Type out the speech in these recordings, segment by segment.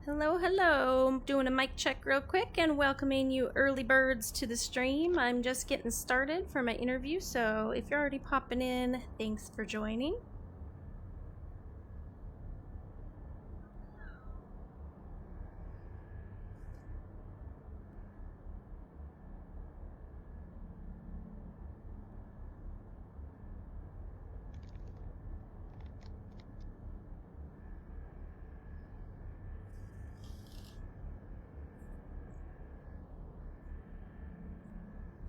Hello, hello. I'm doing a mic check real quick and welcoming you early birds to the stream. I'm just getting started for my interview, so if you're already popping in, thanks for joining.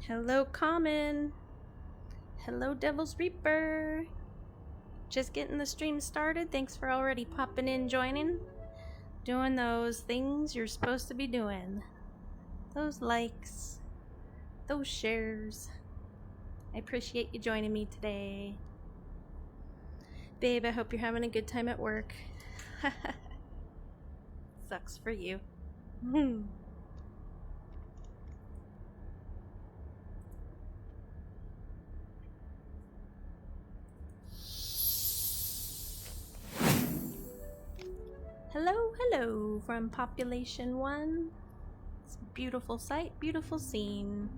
Hello, Common. Hello, Devil's Reaper. Just getting the stream started. Thanks for already popping in, joining. Doing those things you're supposed to be doing. Those likes. Those shares. I appreciate you joining me today. Babe, I hope you're having a good time at work. Sucks for you. Hello, hello from Population 1. It's a beautiful sight, beautiful scene.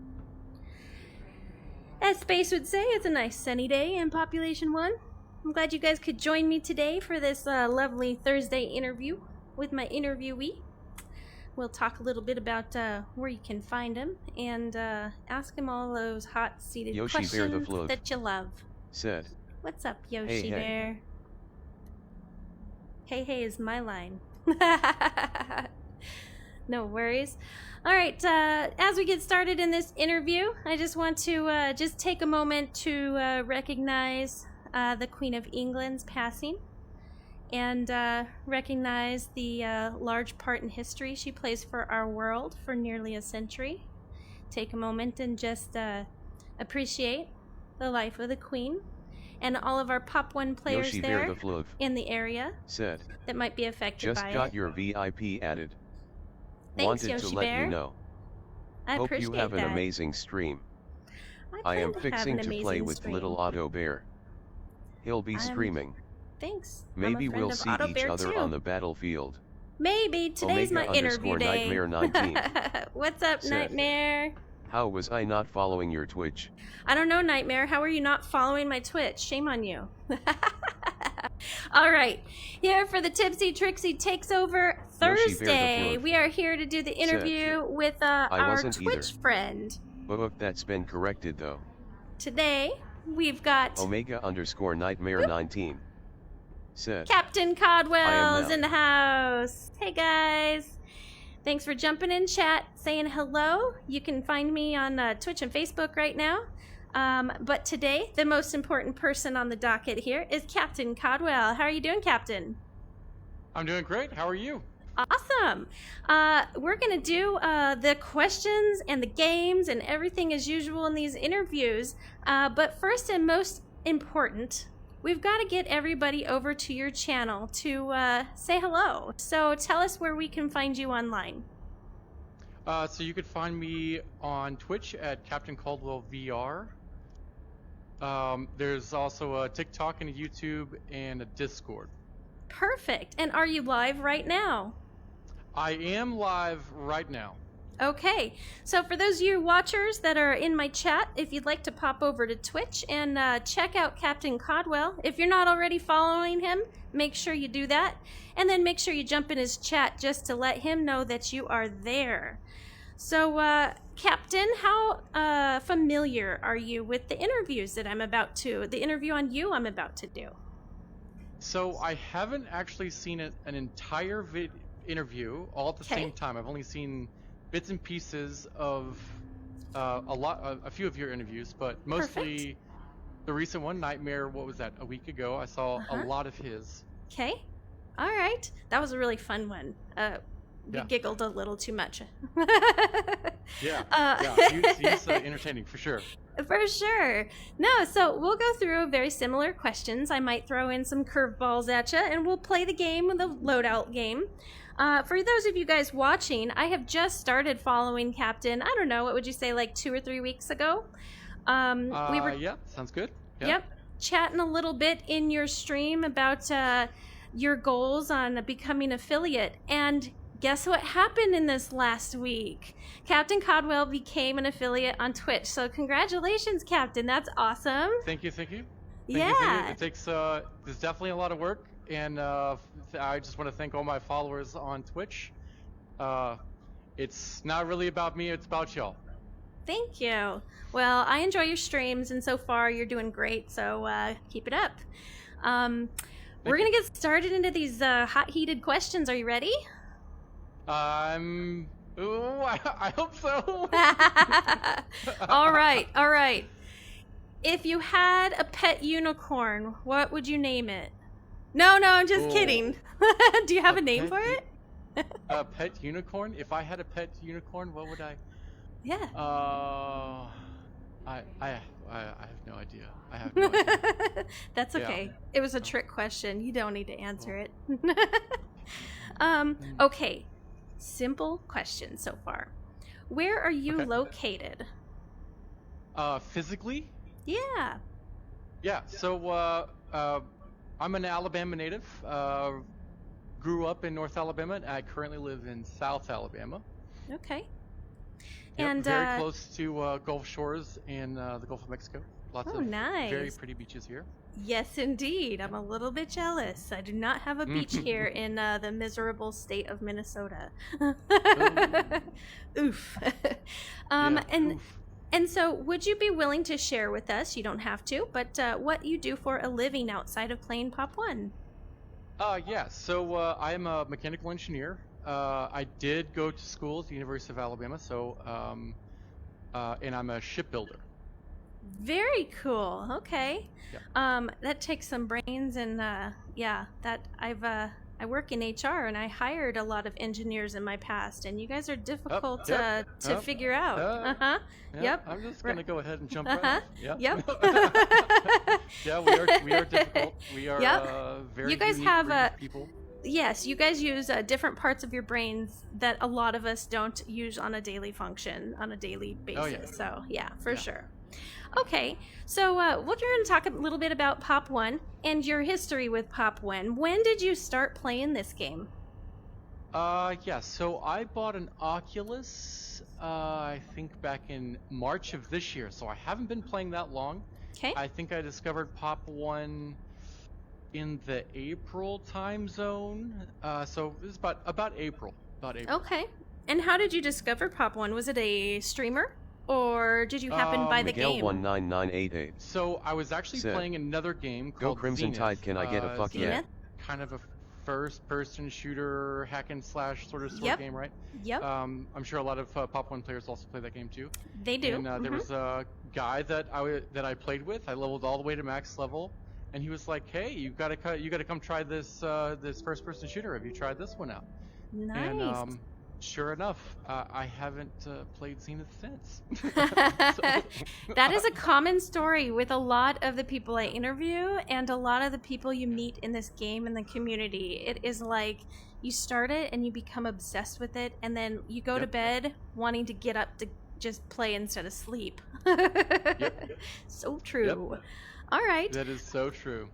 As Space would say, it's a nice sunny day in Population 1. I'm glad you guys could join me today for this lovely Thursday interview with my interviewee. We'll talk a little bit about where you can find him and ask him all those hot-seated questions that you love. Said. What's up, Yoshi Bear? Hey is my line. No worries. All right, as we get started in this interview, I just want to just take a moment to recognize the Queen of England's passing and recognize the large part in history she plays for our world for nearly a century. Take a moment and just appreciate the life of the Queen. And all of our Pop 1 players Yoshi there in the area said, that might be affected by it. Just got your VIP added. Thanks, Wanted Yoshi to Bear. let you know. I Hope appreciate you have that. an amazing stream. I am fixing to play with stream. little Otto Bear. He'll be streaming. Thanks. Maybe we'll see each other too. on the battlefield. Maybe. Today's my interview day. Nightmare 19 What's up, said, Nightmare? How was I not following your Twitch? I don't know, Nightmare. How are you not following my Twitch? Shame on you. All right. Here for the TipsyTrixie Takes Over Thursday. We are here to do the interview with our Twitch friend. But that's been corrected though. Today, we've got Omega_Nightmare 19 said, Captain Caldwell's in the house. Hey guys. Thanks for jumping in chat, saying hello. You can find me on Twitch and Facebook right now. But today, the most important person on the docket here is Captain Caldwell. How are you doing, Captain? I'm doing great. How are you? Awesome. We're going to do the questions and the games and everything as usual in these interviews. But first and most important, we've got to get everybody over to your channel to say hello. So tell us where we can find you online. So you could find me on Twitch at Captain Caldwell VR. There's also a TikTok and a YouTube and a Discord. Perfect. And are you live right now? I am live right now. Okay, so for those of you watchers that are in my chat, if you'd like to pop over to Twitch and check out Captain Caldwell, if you're not already following him, make sure you do that. And then make sure you jump in his chat just to let him know that you are there. So, Captain, how familiar are you with the interviews that the interview on you I'm about to do? So I haven't actually seen an entire interview all at the same time. I've only seen bits and pieces of a few of your interviews, but mostly the recent one, Nightmare, what was that, a week ago? I saw a lot of his. Okay. All right. That was a really fun one. We giggled a little too much. He's entertaining for sure. For sure. No, so we'll go through very similar questions. I might throw in some curveballs at you, and we'll play the game, the loadout game. For those of you guys watching, I have just started following Catain. I don't know, what would you say, like 2 or 3 weeks ago? Yeah, sounds good. Yeah. Yep. Chatting a little bit in your stream about your goals on becoming affiliate. And guess what happened in this last week? Captain Caldwell became an affiliate on Twitch. So congratulations, Captain. That's awesome. Thank you. Thank you. It takes there's definitely a lot of work, and I just want to thank all my followers on Twitch. It's not really about me, it's about y'all. Thank you. Well, I enjoy your streams, and so far you're doing great, so keep it up. We're going to get started into these hot, heated questions. Are you ready? I hope so. All right. If you had a pet unicorn, what would you name it? No, I'm just kidding. Do you have a name for it? A pet unicorn? If I had a pet unicorn, what would I... Yeah. I have no idea. I have no idea. That's okay. Yeah. It was a trick question. You don't need to answer it. Okay. Simple question so far. Where are you located? Physically? Yeah. Yeah. So I'm an Alabama native. Grew up in North Alabama. I currently live in South Alabama. Okay. Yep, And very close to Gulf Shores and the Gulf of Mexico. Lots of nice. Very pretty beaches here. Yes, indeed. I'm a little bit jealous. I do not have a beach here in the miserable state of Minnesota. Oof. And so, would you be willing to share with us? You don't have to, but what you do for a living outside of playing Pop 1? Yeah. So I am a mechanical engineer. I did go to school at the University of Alabama, so and I'm a shipbuilder. Very cool. Okay. Yeah. That takes some brains, and that I work in HR, and I hired a lot of engineers in my past, and you guys are difficult to figure out. Yep. I'm just gonna go ahead and jump right in. Yep. Yeah, we are difficult. We are very you guys unique have people. Yes, you guys use different parts of your brains that a lot of us don't use on a daily basis. Oh, yeah. So, yeah, for sure. Okay, so we're going to talk a little bit about Pop 1 and your history with Pop 1. When did you start playing this game? Yeah, so I bought an Oculus, I think back in March of this year, so I haven't been playing that long. Okay. I think I discovered Pop 1 in the April time zone, so it was about April. Okay. And how did you discover Pop 1? Was it a streamer, or did you happen by the Miguel game? 19988. So I was actually playing another game called Go Crimson Zenith. Tide, can I get a fuck yeah? Zenith? Kind of a first-person shooter, hack and slash sort of game, right? Yep. I'm sure a lot of Pop 1 players also play that game too. They do. And there was a guy that I played with. I leveled all the way to max level. And he was like, "Hey, you gotta come try this this first-person shooter. Have you tried this one out?" Nice. And sure enough, I haven't played Zenith since. That is a common story with a lot of the people I interview and a lot of the people you meet in this game in the community. It is like you start it and you become obsessed with it, and then you go to bed wanting to get up to just play instead of sleep. So true. Yep. All right. That is so true.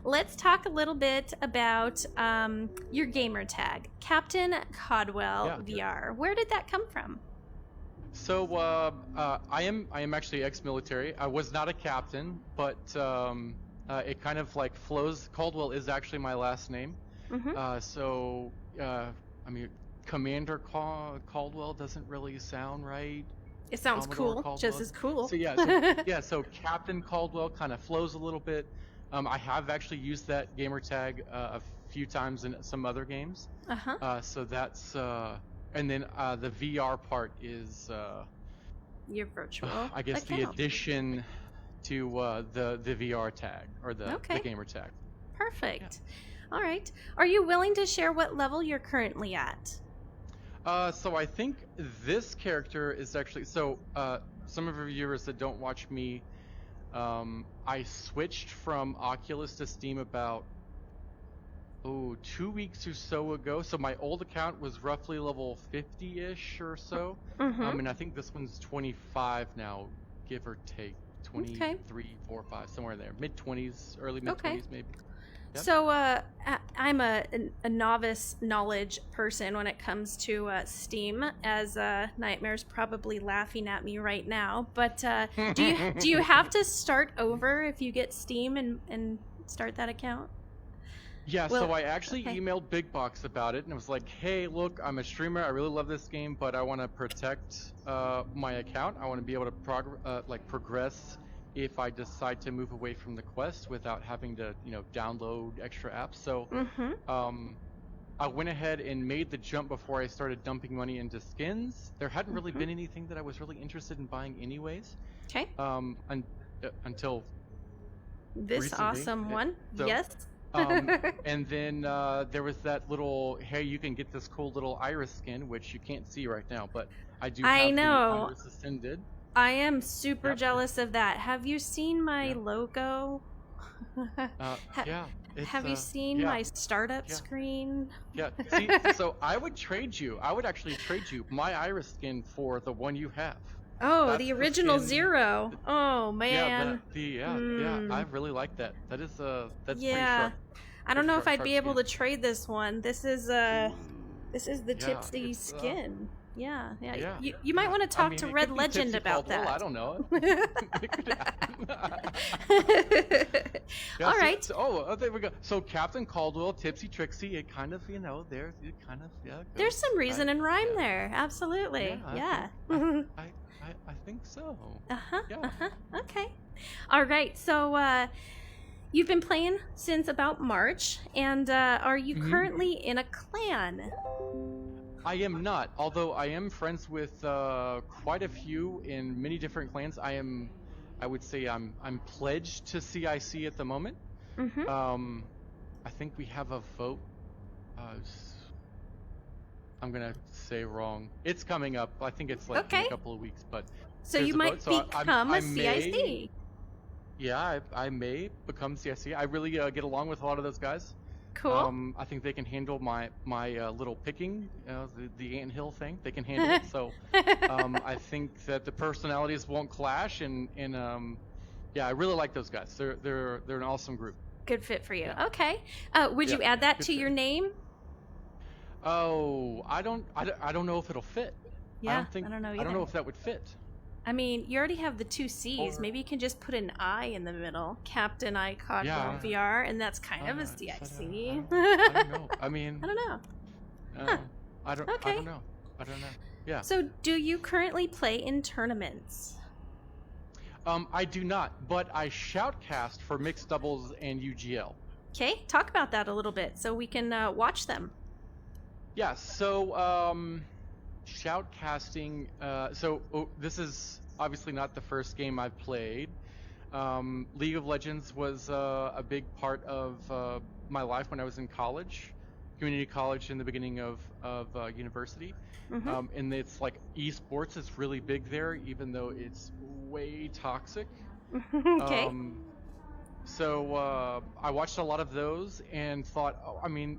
Let's talk a little bit about your gamer tag, Captain Caldwell VR. Where did that come from? So I am actually ex-military. I was not a captain, but it kind of like flows. Caldwell is actually my last name. So I mean, Commander Caldwell doesn't really sound right. It sounds Commodore cool, Caldwell. just as cool. So so Captain Caldwell kind of flows a little bit. I have actually used that gamer tag a few times in some other games. So that's and then the VR part is your virtual. I guess the addition to the VR tag or the gamer tag. Perfect. All right. Are you willing to share what level you're currently at? So I think this character is actually some of our viewers that don't watch me, I switched from Oculus to Steam about 2 weeks or so ago. So my old account was roughly level 50-ish or so. And I think this one's 25 now, give or take. 23, 4, 5, somewhere there. Mid-20s, early mid-20s maybe. Yep. So I'm a novice knowledge person when it comes to Steam, as Nightmare's probably laughing at me right now. But do you have to start over if you get Steam and start that account? Yeah, so I actually emailed Big Box about it, and I was like, hey, look, I'm a streamer, I really love this game, but I want to protect my account. I want to be able to progress if I decide to move away from the quest without having to, download extra apps. So I went ahead and made the jump before I started dumping money into skins. There hadn't really been anything that I was really interested in buying anyways. Okay. Until this recently. Awesome one. So, yes. And then there was that little, hey, you can get this cool little iris skin, which you can't see right now, but I do have the iris ascended. I am super jealous of that. Have you seen my logo? Have you seen my startup screen? Yeah. See, so I would trade you. I would actually trade you my iris skin for the one you have. Oh, that's the original Zero. Oh man. Yeah. I really like that. That is that's pretty sharp. I don't know if I'd be able to trade this one. This is the Tipsy skin. Yeah. You might want to talk to Red Legend about Caldwell, that. I don't know. All right. There we go. So Captain Caldwell, TipsyTrixie, it kind of, There's some reason and rhyme there. Absolutely. Yeah. I think so. Okay. All right. So you've been playing since about March, and are you currently in a clan? I am not, although I am friends with quite a few in many different clans. I would say I'm pledged to CIC at the moment. I think we have a vote. I'm gonna say wrong. It's coming up. I think it's like in a couple of weeks, but so you might become a CIC. Yeah, I may become CIC. I really get along with a lot of those guys. Cool. I think they can handle my little picking, the anthill thing. They can handle it. So I think that the personalities won't clash, and I really like those guys. They're an awesome group. Good fit for you. Yeah. Okay. Would you add that to your name? Oh, I don't know if it'll fit. Yeah, I don't know either. I don't know if that would fit. I mean, you already have the 2 C's. Maybe you can just put an I in the middle. Captain I Caldwell VR, and that's kind of a CIC. I don't know. I mean, I don't know. I don't know. Yeah. So, do you currently play in tournaments? I do not, but I shoutcast for mixed doubles and UGL. Okay, talk about that a little bit so we can watch them. Yeah, so shoutcasting, this is obviously not the first game I've played. League of Legends was a big part of my life when I was in college, community college in the beginning of university. And it's like esports is really big there, even though it's way toxic. Okay. So I watched a lot of those and thought,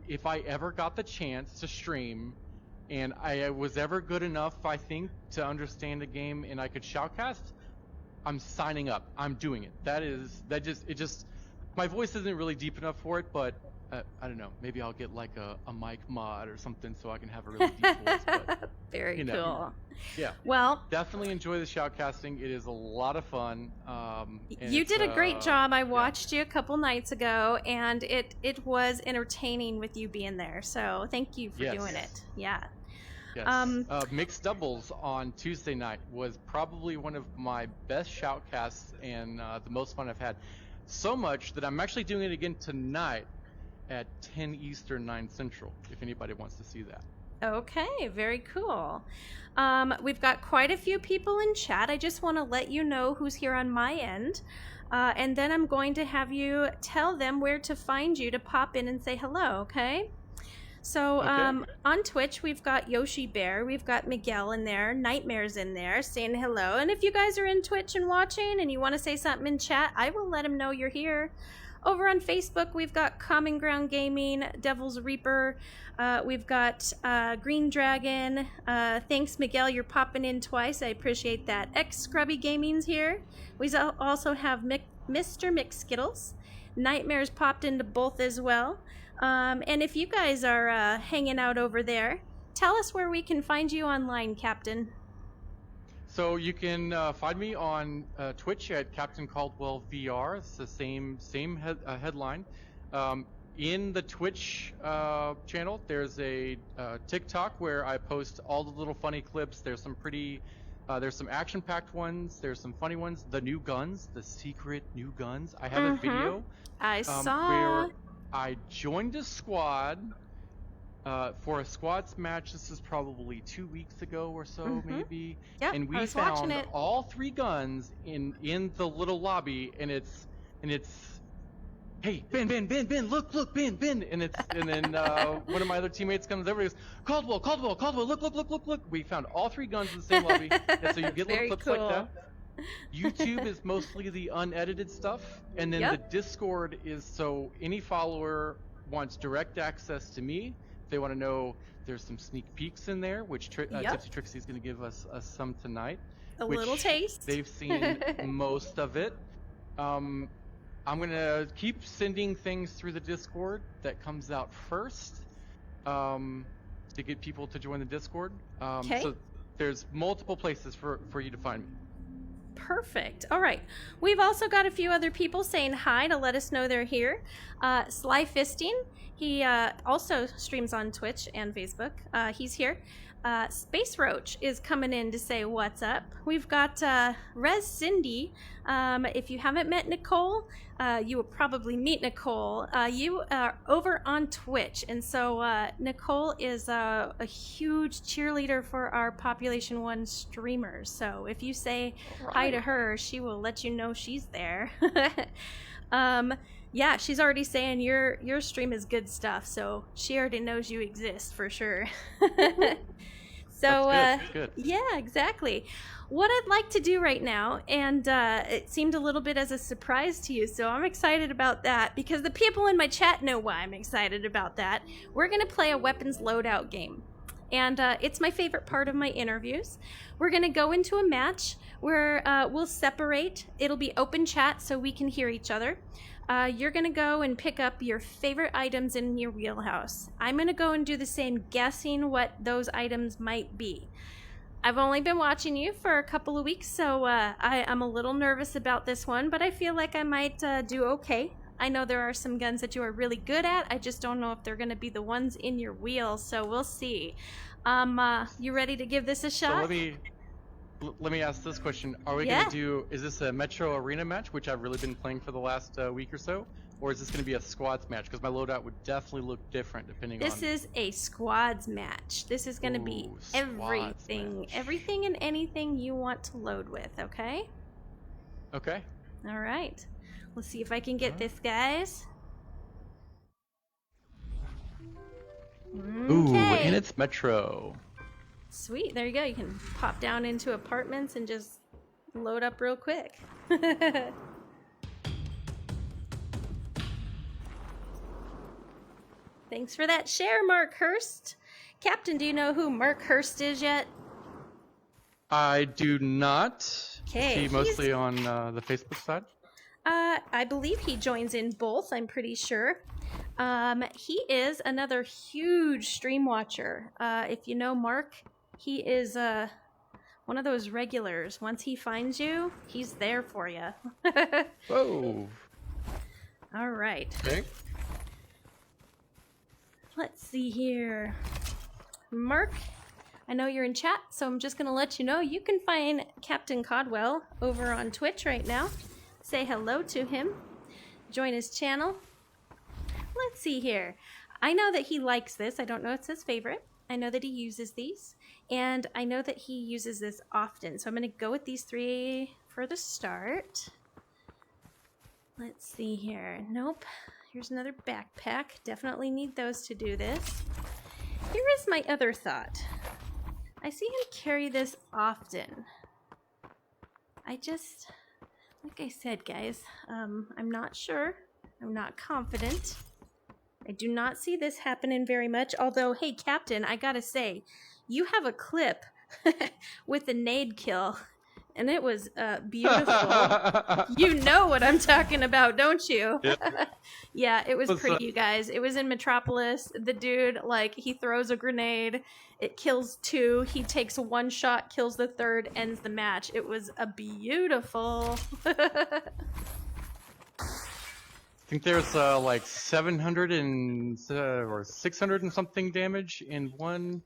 if I ever got the chance to stream and I was ever good enough, I think, to understand a game and I could shoutcast, I'm signing up. I'm doing it. My voice isn't really deep enough for it, but I don't know. Maybe I'll get like a mic mod or something so I can have a really deep voice. But, Very cool. Yeah. Well, definitely enjoy the shoutcasting. It is a lot of fun. You did a great job. I watched you a couple nights ago, and it was entertaining with you being there. So thank you for doing it. Yeah. Yes. Mixed doubles on Tuesday night was probably one of my best shoutcasts and the most fun I've had. So much that I'm actually doing it again tonight at 10 Eastern, 9 Central, if anybody wants to see that. Okay, very cool. We've got quite a few people in chat. I just want to let you know who's here on my end. And then I'm going to have you tell them where to find you to pop in and say hello, okay? So Okay. on Twitch, we've got Yoshi Bear, we've got Miguel in there, Nightmare's in there saying hello. And if you guys are in Twitch and watching and you want to say something in chat, I will let them know you're here. Over on Facebook, we've got Common Ground Gaming, Devil's Reaper, we've got Green Dragon. Thanks, Miguel, you're popping in twice. I appreciate that. Scrubby Gaming's here. We also have Mr. McSkittles. Nightmare's popped into both as well. And if you guys are hanging out over there, tell us where we can find you online, Captain. So you can find me on Twitch at Captain Caldwell VR. It's the same headline. In the Twitch channel, there's a TikTok where I post all the little funny clips. There's some there's some action-packed ones. There's some funny ones. The new guns, the secret new guns. I have a video. I saw. Where I joined a squad. For a squads match, this is probably 2 weeks ago or so, maybe. Yep, and we found all 3 guns in the little lobby, and it's hey, Ben, look, Ben, and then one of my other teammates comes over and goes, Caldwell, look. We found all 3 guns in the same lobby, and so you get little clips like that. YouTube is mostly the unedited stuff, and then the Discord is so any follower wants direct access to me. They want to know there's some sneak peeks in there, which TipsyTrixie is going to give us some tonight. A little taste. They've seen most of it. I'm going to keep sending things through the Discord that comes out first to get people to join the Discord. So there's multiple places for you to find me. Perfect. All right. We've also got a few other people saying hi to let us know they're here. Sly Fisting. He also streams on Twitch and Facebook. He's here. Space Roach is coming in to say what's up. We've got Rez Cindy. If you haven't met Nicole, you will probably meet Nicole. You are over on Twitch. And so Nicole is a huge cheerleader for our Population 1 streamers. So if you say hi to her, she will let you know she's there. Yeah, she's already saying your stream is good stuff, so she already knows you exist for sure. So That's good. yeah, exactly. What I'd like to do right now, and it seemed a little bit as a surprise to you, so I'm excited about that because the people in my chat know why I'm excited about that. We're gonna play a weapons loadout game. And it's my favorite part of my interviews. We're going to go into a match where we'll separate. It'll be open chat so we can hear each other. You're going to go and pick up your favorite items in your wheelhouse. I'm going to go and do the same, guessing what those items might be. I've only been watching you for a couple of weeks, so I'm a little nervous about this one, but I feel like I might do okay. I know there are some guns that you are really good at. I just don't know if they're going to be the ones in your wheel, so we'll see. You ready to give this a shot? So let me ask this question. Are we going to do, is this a Metro Arena match, which I've really been playing for the last week or so? Or is this going to be a squads match? Because my loadout would definitely look different depending on... This is a squads match. This is going to be everything and anything you want to load with, okay? Okay. All right. Let's see if I can get this, guys. Ooh, and it's Metro. Sweet, there you go. You can pop down into apartments and just load up real quick. Thanks for that share, Mark Hurst. Captain, do you know who Mark Hurst is yet? I do not. Okay. Is he mostly on the Facebook side? I believe he joins in both, I'm pretty sure. He is another huge stream watcher. If you know Mark, he is one of those regulars. Once he finds you, he's there for you. Whoa. All right. Okay. Let's see here. Mark, I know you're in chat, so I'm just going to let you know you can find Captain Caldwell over on Twitch right now. Say hello to him. Join his channel. Let's see here. I know that he likes this. I don't know it's his favorite. I know that he uses these. And I know that he uses this often. So I'm going to go with these 3 for the start. Let's see here. Nope. Here's another backpack. Definitely need those to do this. Here is my other thought. I see him carry this often. Like I said, guys, I'm not sure. I'm not confident. I do not see this happening very much. Although, hey, Captain, I gotta say, you have a clip with a nade kill, and it was beautiful. You know what I'm talking about, don't you? Yep. Yeah, it was pretty, you guys. It was in Metropolis. The dude, like, he throws a grenade. It kills 2. He takes 1 shot, kills the 3rd, ends the match. It was a beautiful. I think there's like 700 or 600 and something damage in one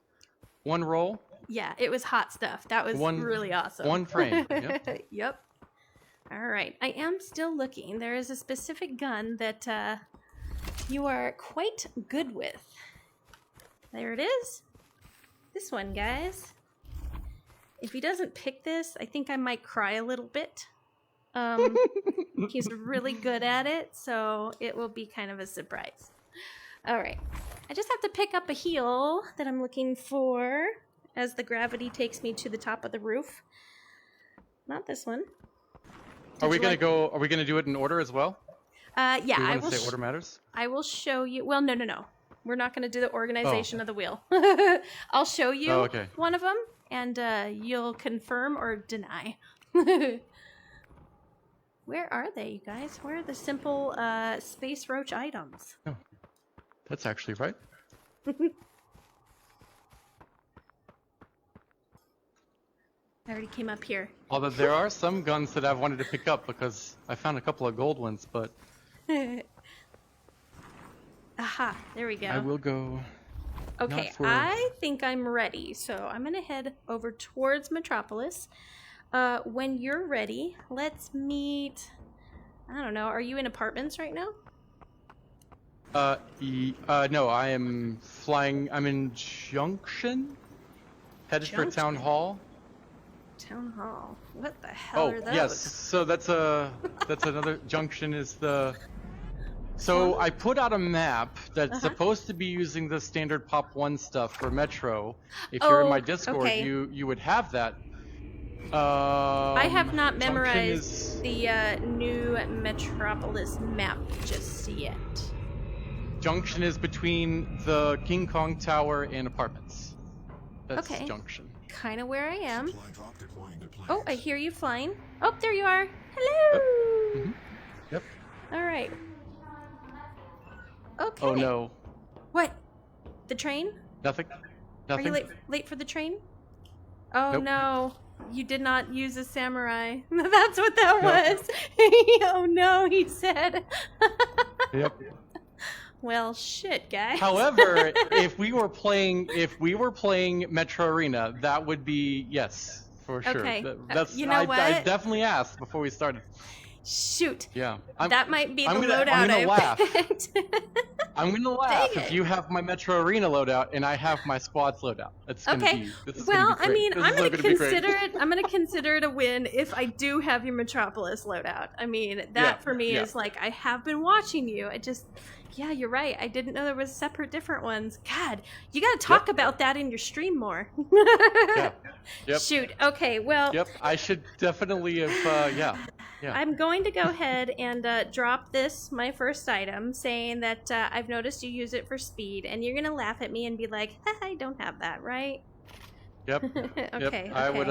roll. Yeah, it was hot stuff. That was really awesome. 1 frame. Yep. Yep. All right. I am still looking. There is a specific gun that you are quite good with. There it is. This one, guys. If he doesn't pick this, I think I might cry a little bit. He's really good at it, so it will be kind of a surprise. All right. I just have to pick up a heal that I'm looking for as the gravity takes me to the top of the roof. Not this one. Are we gonna do it in order as well? Yeah, I will say order matters. I will show you. Well, no. We're not going to do the organization of the wheel. I'll show you one of them, and you'll confirm or deny. Where are they, you guys? Where are the simple space roach items? Oh, that's actually right. I already came up here. Although there are some guns that I've wanted to pick up because I found a couple of gold ones, but... Aha, there we go. I will go... Okay, I think I'm ready, so I'm going to head over towards Metropolis. When you're ready, let's meet... I don't know, are you in apartments right now? No, I am flying... I'm in Junction? Headed for Town Hall. Town Hall. What the hell are those? Oh, yes. So that's another... Junction is the... So I put out a map that's supposed to be using the standard Pop 1 stuff for Metro. If you're in my Discord, you would have that. I have not memorized the new Metropolis map just yet. Junction is between the King Kong Tower and apartments. That's Junction. Kind of where I am. Oh, I hear you flying. Oh, there you are. Hello. Yep. Yep. All right. Okay. Oh no. What? The train? Nothing. Are you late for the train? Oh no. You did not use a samurai. That's what that was. Oh no, he said. Yep. Well, shit, guys. However, if we were playing Metro Arena, that would be yes, for sure. Okay. That's you know what? I definitely asked before we started. Shoot. Yeah. That might be the loadout I'm gonna laugh. picked. I'm gonna laugh if you have my Metro Arena loadout and I have my squad's loadout. It's gonna be. Well, I mean, I'm gonna consider it. I'm gonna consider it a win if I do have your Metropolis loadout. I mean, that for me is like I have been watching you. I just, you're right. I didn't know there was separate, different ones. God, you got to talk about that in your stream more. Yep. Shoot. Okay. Well. Yep. I should definitely have. Yeah. I'm going to go ahead and drop this, my first item, saying that I've noticed you use it for speed, and you're going to laugh at me and be like, I don't have that, right? Yep. Okay. Yep. I would,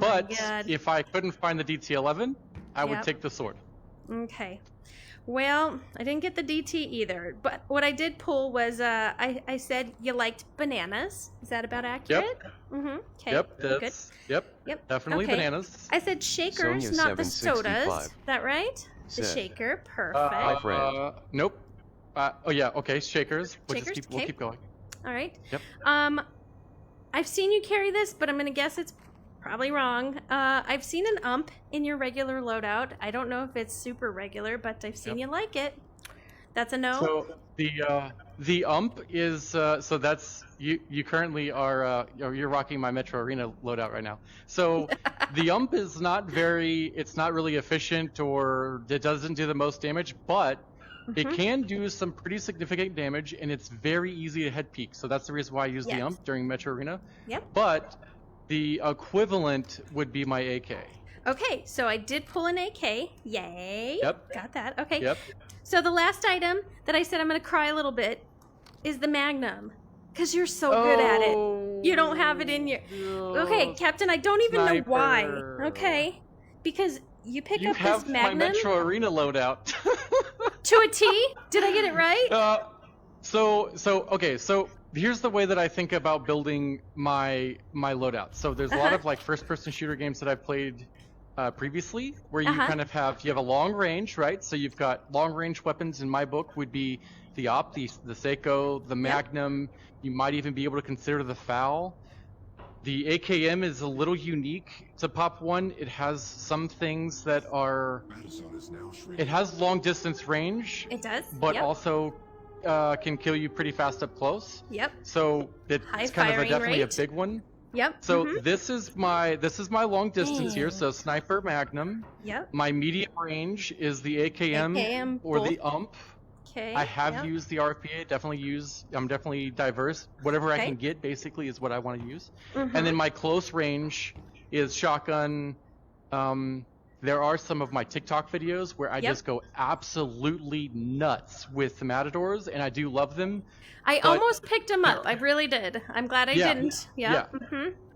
but if I couldn't find the DT-11, I would take the sword. Okay. Well, I didn't get the DT either, but what I did pull was, I said you liked bananas. Is that about accurate? Yep. Mm-hmm. Okay. Yep. Good. Yep. Definitely bananas. I said shakers, Sonia not the sodas. 765. Is that right? The shaker. Perfect. Hi, friend. Nope. Okay. Shakers. We'll keep going. All right. Yep. I've seen you carry this, but I'm gonna guess it's probably wrong. I've seen an ump in your regular loadout. I don't know if it's super regular, but I've seen you like it. That's a no. So the ump is so that's you currently are you're rocking my Metro Arena loadout right now. So the ump is not really efficient, or it doesn't do the most damage, but It can do some pretty significant damage, and it's very easy to head peek. So that's the reason why I use the ump during Metro Arena. Yep. But the equivalent would be my AK. Okay, so I did pull an AK. Yay. Yep. Got that. Okay. Yep. So the last item that I said I'm going to cry a little bit is the Magnum. Because you're so good at it. You don't have it in your... Okay, Captain, I don't even know why. Okay. Because you pick up this Magnum... You have my Metro Arena loadout. To a T? Did I get it right? Okay, so here's the way that I think about building my loadout. So there's a lot of like first-person shooter games that I've played previously, where you kind of have a long range, right? So you've got long-range weapons. In my book, would be the AWP, the Seiko, the Magnum. You might even be able to consider the FAL. The AKM is a little unique to Pop 1. It has some things that are... It has long distance range. It does. But also can kill you pretty fast up close. Yep. So it's kind of definitely a big one. Yep. So this is my long distance here. So Sniper Magnum. Yep. My medium range is the AKM or the UMP. Okay. I have used the RPA. I'm definitely diverse. Whatever I can get, basically, is what I want to use. And then my close range is shotgun. There are some of my TikTok videos where I just go absolutely nuts with the Matadors, and I do love them. I almost picked them up. I really did. I'm glad I didn't. Yeah.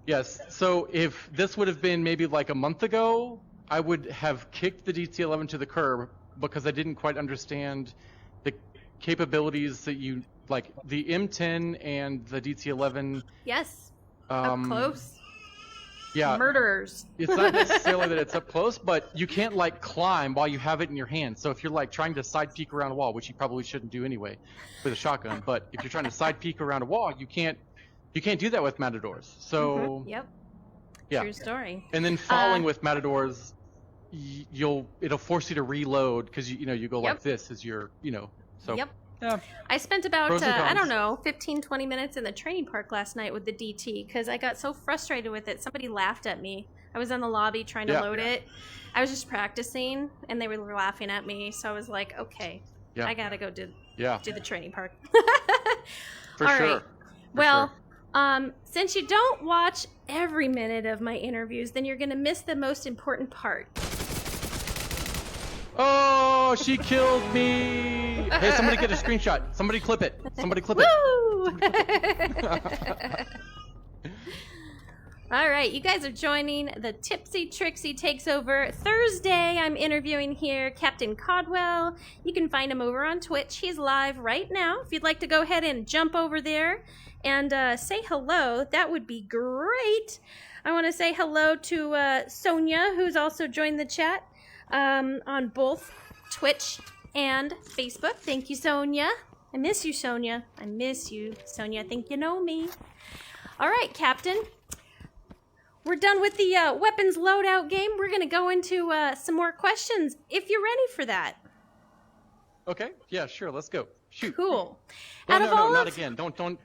Yes. So if this would have been maybe like a month ago, I would have kicked the DT11 to the curb because I didn't quite understand the capabilities that you like. The M10 and the DT11. Yes. Up close. Yeah. Murderers. It's not necessarily that it's up close, but you can't like climb while you have it in your hand. So if you're like trying to side peek around a wall, which you probably shouldn't do anyway with a shotgun, but if you're trying to side peek around a wall, you can't do that with Matadors. So Yep. Yeah. True story. And then falling with Matadors, it'll force you to reload because you go like this as your so. Yep. Yeah. I spent about, I don't know, 15, 20 minutes in the training park last night with the DT because I got so frustrated with it. Somebody laughed at me. I was in the lobby trying to load it. I was just practicing, and they were laughing at me. So I was like, okay, I got to go do the training park. For All sure. right. Well, since you don't watch every minute of my interviews, then you're going to miss the most important part. Oh, she killed me! Hey, somebody get a screenshot. Somebody clip it. Somebody clip it. Woo! All right, you guys are joining the TipsyTrixie Takes Over. Thursday, I'm interviewing here Captain Caldwell. You can find him over on Twitch. He's live right now. If you'd like to go ahead and jump over there and say hello, that would be great. I want to say hello to Sonia, who's also joined the chat. On both Twitch and Facebook. Thank you, Sonia. I miss you, Sonia. I miss you, Sonia. I think you know me. All right, Captain. We're done with the weapons loadout game. We're going to go into some more questions, if you're ready for that. Okay. Yeah, sure. Let's go. Shoot. Cool. No, not again. Don't shoot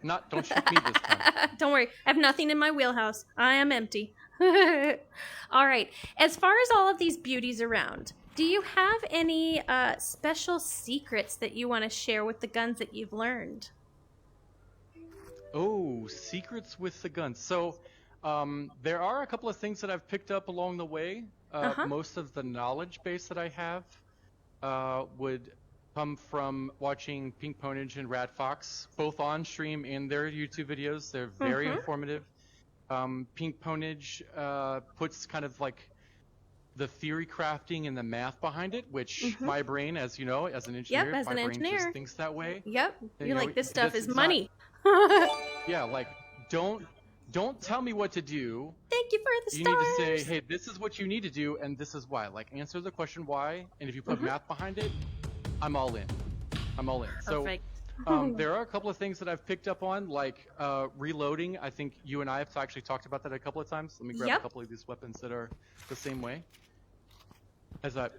me this time. Don't worry. I have nothing in my wheelhouse. I am empty. All right. As far as all of these beauties around, do you have any special secrets that you want to share with the guns that you've learned? Oh, secrets with the guns. So there are a couple of things that I've picked up along the way. Most of the knowledge base that I have would come from watching Pink Ponage and Rad Fox, both on stream and their YouTube videos. They're very informative. Pink Ponage puts kind of like the theory crafting and the math behind it, which my brain, as you know, as an engineer, my brain just thinks that way. Yep. You're like, this stuff is money. Yeah, like don't tell me what to do. Thank you for the stars. You need to say, hey, this is what you need to do, and this is why. Like, answer the question why, and if you put math behind it, I'm all in. I'm all in. Perfect. So there are a couple of things that I've picked up on, like reloading. I think you and I have actually talked about that a couple of times. Let me grab a couple of these weapons that are the same way. As a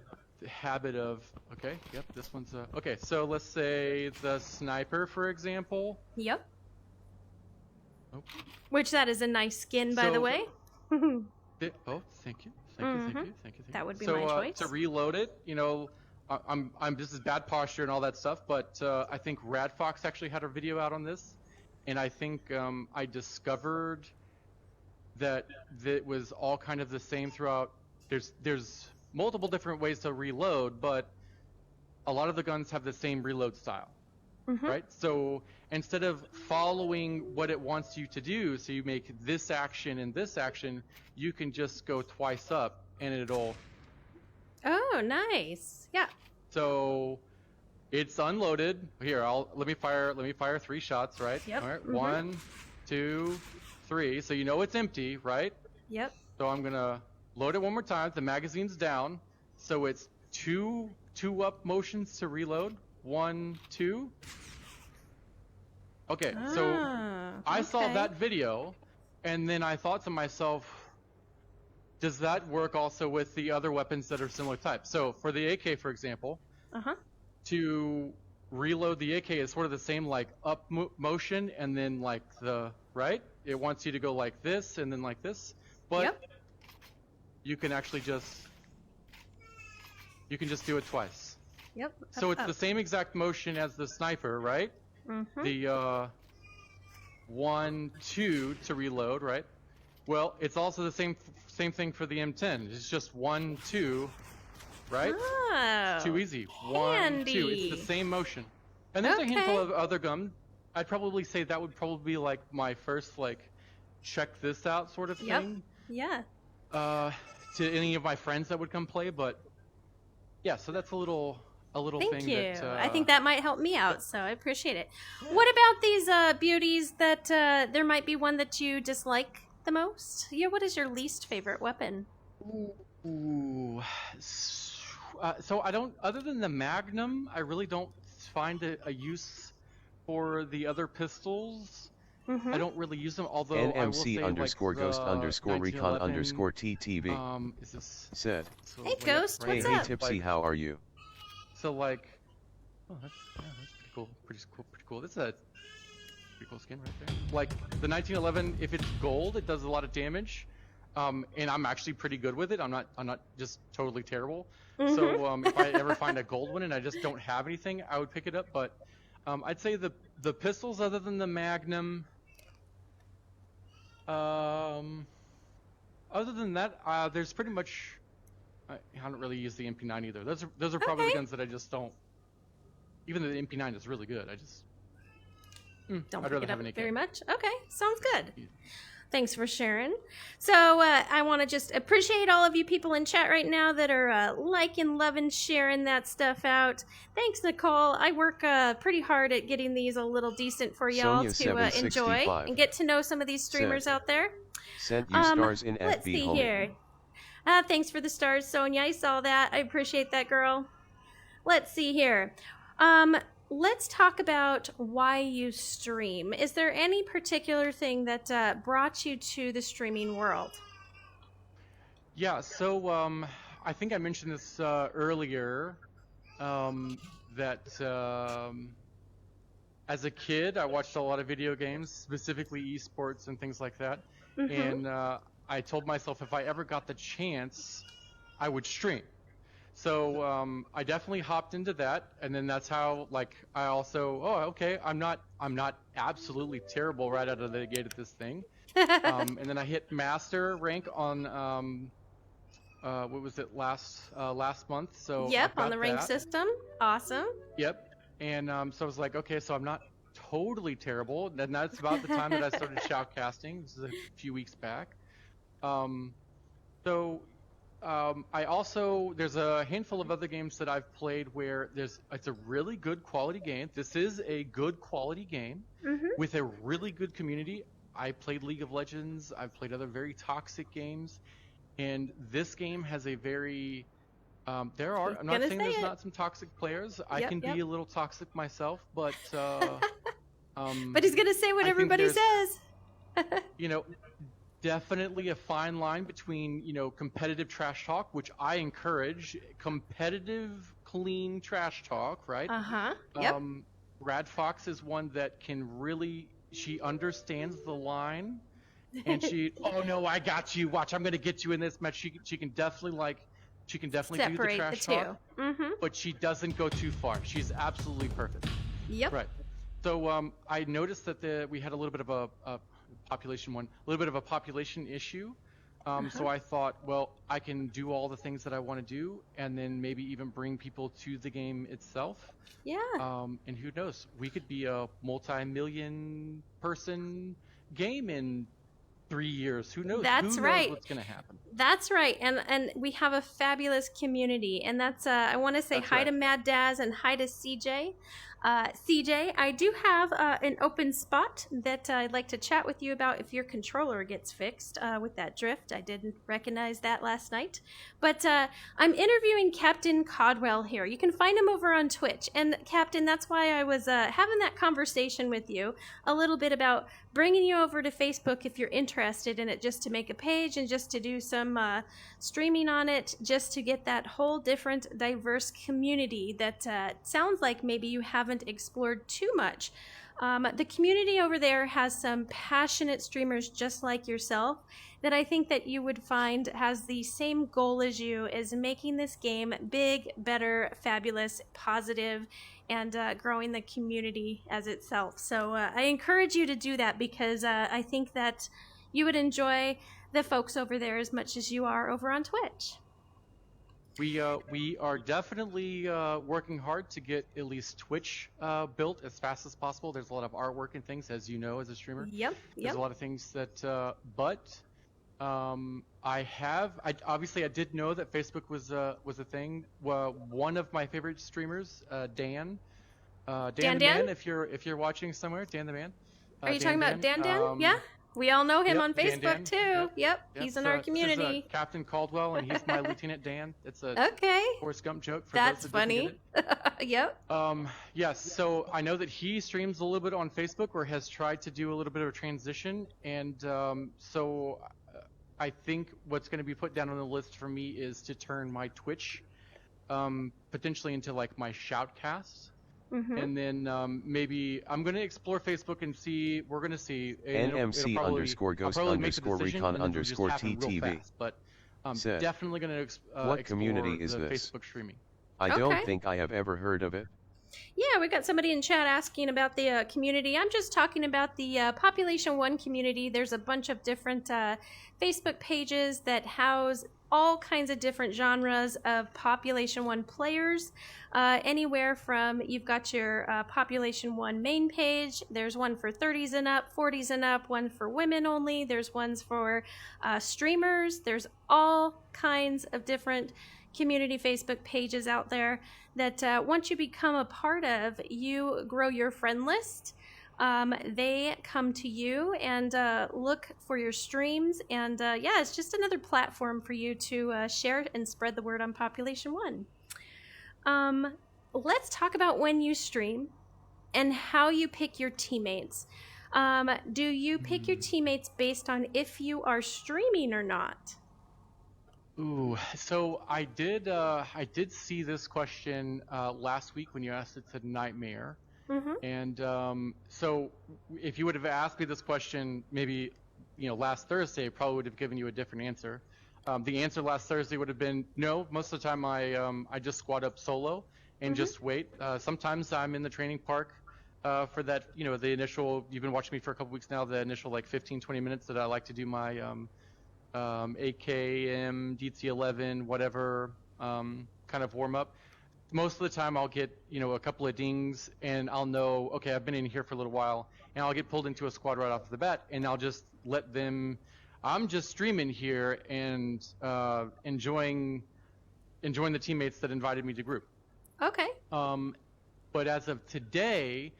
habit of, okay, yep, this one's okay, so let's say the sniper, for example. Yep. Oh. Which that is a nice skin, by the way. Oh, thank you. Thank you. That would be my choice. To reload it, this is bad posture and all that stuff, but I think Rad Fox actually had a video out on this, and I think I discovered that it was all kind of the same throughout. There's multiple different ways to reload, but a lot of the guns have the same reload style, right? So instead of following what it wants you to do, so you make this action and this action, you can just go twice up, and it'll. Oh, nice. Yeah. So it's unloaded. Here, let me fire 3 shots, right? Yep. All right. 1, 2, 3. So you know it's empty, right? Yep. So I'm gonna load it one more time. The magazine's down. So it's two up motions to reload. 1, 2. Okay, so I saw that video, and then I thought to myself, does that work also with the other weapons that are similar type? So for the AK, for example, to reload the AK is sort of the same like up motion and then like the right. It wants you to go like this and then like this, but you can actually just do it twice. Yep. So it's the same exact motion as the sniper, right? The 1, 2 to reload, right? Well, it's also the same thing for the M10. It's just 1, 2, right? Oh, it's too easy. 1, 2. It's the same motion. And there's a handful of other guns. I'd probably say that would probably be like my first like check this out sort of thing. Yeah. To any of my friends that would come play, but yeah. So that's a little Thank thing. you. That, I think that might help me out, so I appreciate it. What about these beauties that there might be one that you dislike the most? Yeah, what is your least favorite weapon? Ooh. So I don't, other than the Magnum, I really don't find a use for the other pistols. I don't really use them, although NMC I will say, _ghost _ recon _ TTV is this said. so Hey, like, Ghost, Hey, what's hey up? Tipsy, how are you? So like, oh, that's pretty cool. This is a pretty cool skin right there. Like the 1911, if it's gold, it does a lot of damage, and I'm actually pretty good with it. I'm not just totally terrible. So if I ever find a gold one and I just don't have anything, I would pick it up. But I'd say the pistols, other than the Magnum, other than that, there's pretty much. I haven't really used the MP9 either. Those are probably the guns that I just don't. Even though the MP9 is really good, I just Don't I'd pick rather it have up an AK. very much. Okay, sounds good. Yeah. Thanks for sharing. So I want to just appreciate all of you people in chat right now that are liking, loving, sharing that stuff out. Thanks, Nicole. I work pretty hard at getting these a little decent for y'all Sonia to enjoy 765 and get to know some of these streamers out there. Sent you stars in Let's FB see homie. here. Thanks for the stars, Sonia. I saw that. I appreciate that, girl. Let's see here. Let's talk about why you stream. Is there any particular thing that brought you to the streaming world? Yeah, so I think I mentioned this earlier, that as a kid I watched a lot of video games, specifically esports and things like that, and I told myself if I ever got the chance, I would stream. So I definitely hopped into that, and then that's how like I also I'm not absolutely terrible right out of the gate at this thing, and then I hit master rank on what was it last month? So Yep, on the rank system. Awesome. Yep, and so I was like, okay, so I'm not totally terrible. And that's about the time that I started shoutcasting. This is a few weeks back. I also, there's a handful of other games that I've played where it's a really good quality game. This is a good quality game with a really good community. I played League of Legends. I've played other very toxic games, and this game has a very I'm not saying there's not some toxic players. I can be a little toxic myself, but but he's gonna say what everybody says. Definitely a fine line between, competitive trash talk, which I encourage, competitive, clean trash talk, right? Yep. Rad Fox is one that can really, she understands the line, and oh no, I got you, watch, I'm going to get you in this match. She can definitely, She can definitely do the separate trash the two. talk, but she doesn't go too far. She's absolutely perfect. Yep. Right. So I noticed that we had a little bit of a population issue. So I thought, well, I can do all the things that I want to do, and then maybe even bring people to the game itself. Yeah. And who knows? We could be a multi-million person game in 3 years. Who knows? That's who right. knows what's going to happen? That's right. And we have a fabulous community. And that's I want to say That's hi right. to Mad Daz and hi to CJ. CJ, I do have an open spot that I'd like to chat with you about if your controller gets fixed with that drift. I didn't recognize that last night. But I'm interviewing Captain Caldwell here. You can find him over on Twitch. And Captain, that's why I was having that conversation with you a little bit about bringing you over to Facebook if you're interested in it, just to make a page and just to do some streaming on it, just to get that whole different, diverse community that sounds like maybe you haven't explored too much. The community over there has some passionate streamers just like yourself that I think that you would find has the same goal as you, is making this game big, better, fabulous, positive, and growing the community as itself. So I encourage you to do that, because I think that you would enjoy the folks over there as much as you are over on Twitch. We are definitely working hard to get at least Twitch built as fast as possible. There's a lot of artwork and things, as you know, as a streamer. Yep. There's a lot of things that, I did know that Facebook was a thing. One of my favorite streamers, Dan the Man, if you're watching somewhere, Dan the Man. Are you talking about Dan? Yeah. We all know him on Facebook Dan. too. Yep. He's in our community. This is, Captain Caldwell, and he's my Lieutenant Dan. It's a Forrest Gump joke for That's those that funny. didn't get it. Yep. Yes, so I know that he streams a little bit on Facebook, or has tried to do a little bit of a transition, and so I think what's going to be put down on the list for me is to turn my Twitch potentially into like my shoutcast. And then maybe I'm going to explore Facebook and see. We're going to see. NMC_ghost_recon_TTV. But definitely going to what community is this? Facebook streaming. I don't think I have ever heard of it. Yeah, we got somebody in chat asking about the community. I'm just talking about the Population 1 community. There's a bunch of different Facebook pages that house all kinds of different genres of Population 1 players. Anywhere from, you've got your Population 1 main page. There's one for 30s and up, 40s and up, one for women only. There's ones for streamers. There's all kinds of different community Facebook pages out there that once you become a part of, you grow your friend list. They come to you and look for your streams, and yeah, it's just another platform for you to share and spread the word on Population 1. Let's talk about when you stream and how you pick your teammates. Do you pick your teammates based on if you are streaming or not? Ooh, so I did see this question last week when you asked it to Nightmare. And so if you would have asked me this question maybe last Thursday, I probably would have given you a different answer. The answer last Thursday would have been no. Most of the time I just squad up solo and just wait. Sometimes I'm in the training park for that, the initial, you've been watching me for a couple weeks now, the initial like 15-20 minutes that I like to do my AKM, DT11, whatever kind of warm up. Most of the time I'll get, a couple of dings and I'll know, okay, I've been in here for a little while, and I'll get pulled into a squad right off the bat, and I'll just let them, I'm just streaming here and enjoying the teammates that invited me to group. Okay. But as of today,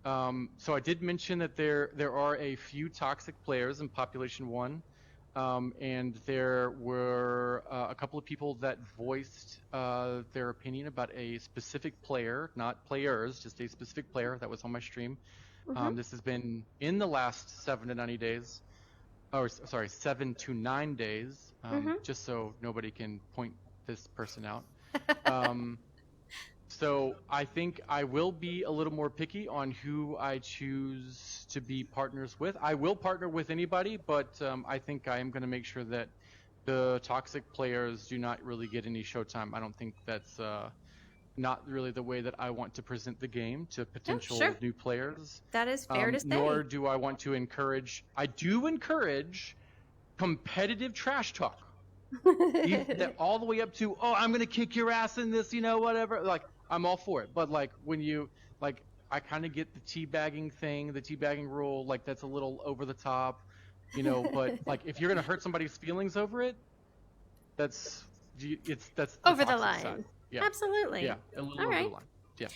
so I did mention that there are a few toxic players in Population 1. And there were a couple of people that voiced their opinion about a specific player, not players, just a specific player that was on my stream. This has been in the last 7 to 9 days, just so nobody can point this person out. So I think I will be a little more picky on who I choose to be partners with. I will partner with anybody, but I think I am going to make sure that the toxic players do not really get any showtime. I don't think that's not really the way that I want to present the game to potential new players. That is fair to say. Nor do I want to encourage. I do encourage competitive trash talk. All the way up to, oh, I'm gonna kick your ass in this, whatever. Like, I'm all for it. But like when you I kind of get the teabagging thing, the teabagging rule. Like that's a little over the top, But like if you're gonna hurt somebody's feelings over it, that's over the line. Side. Yeah. Absolutely. Yeah, a little over the line. Yeah.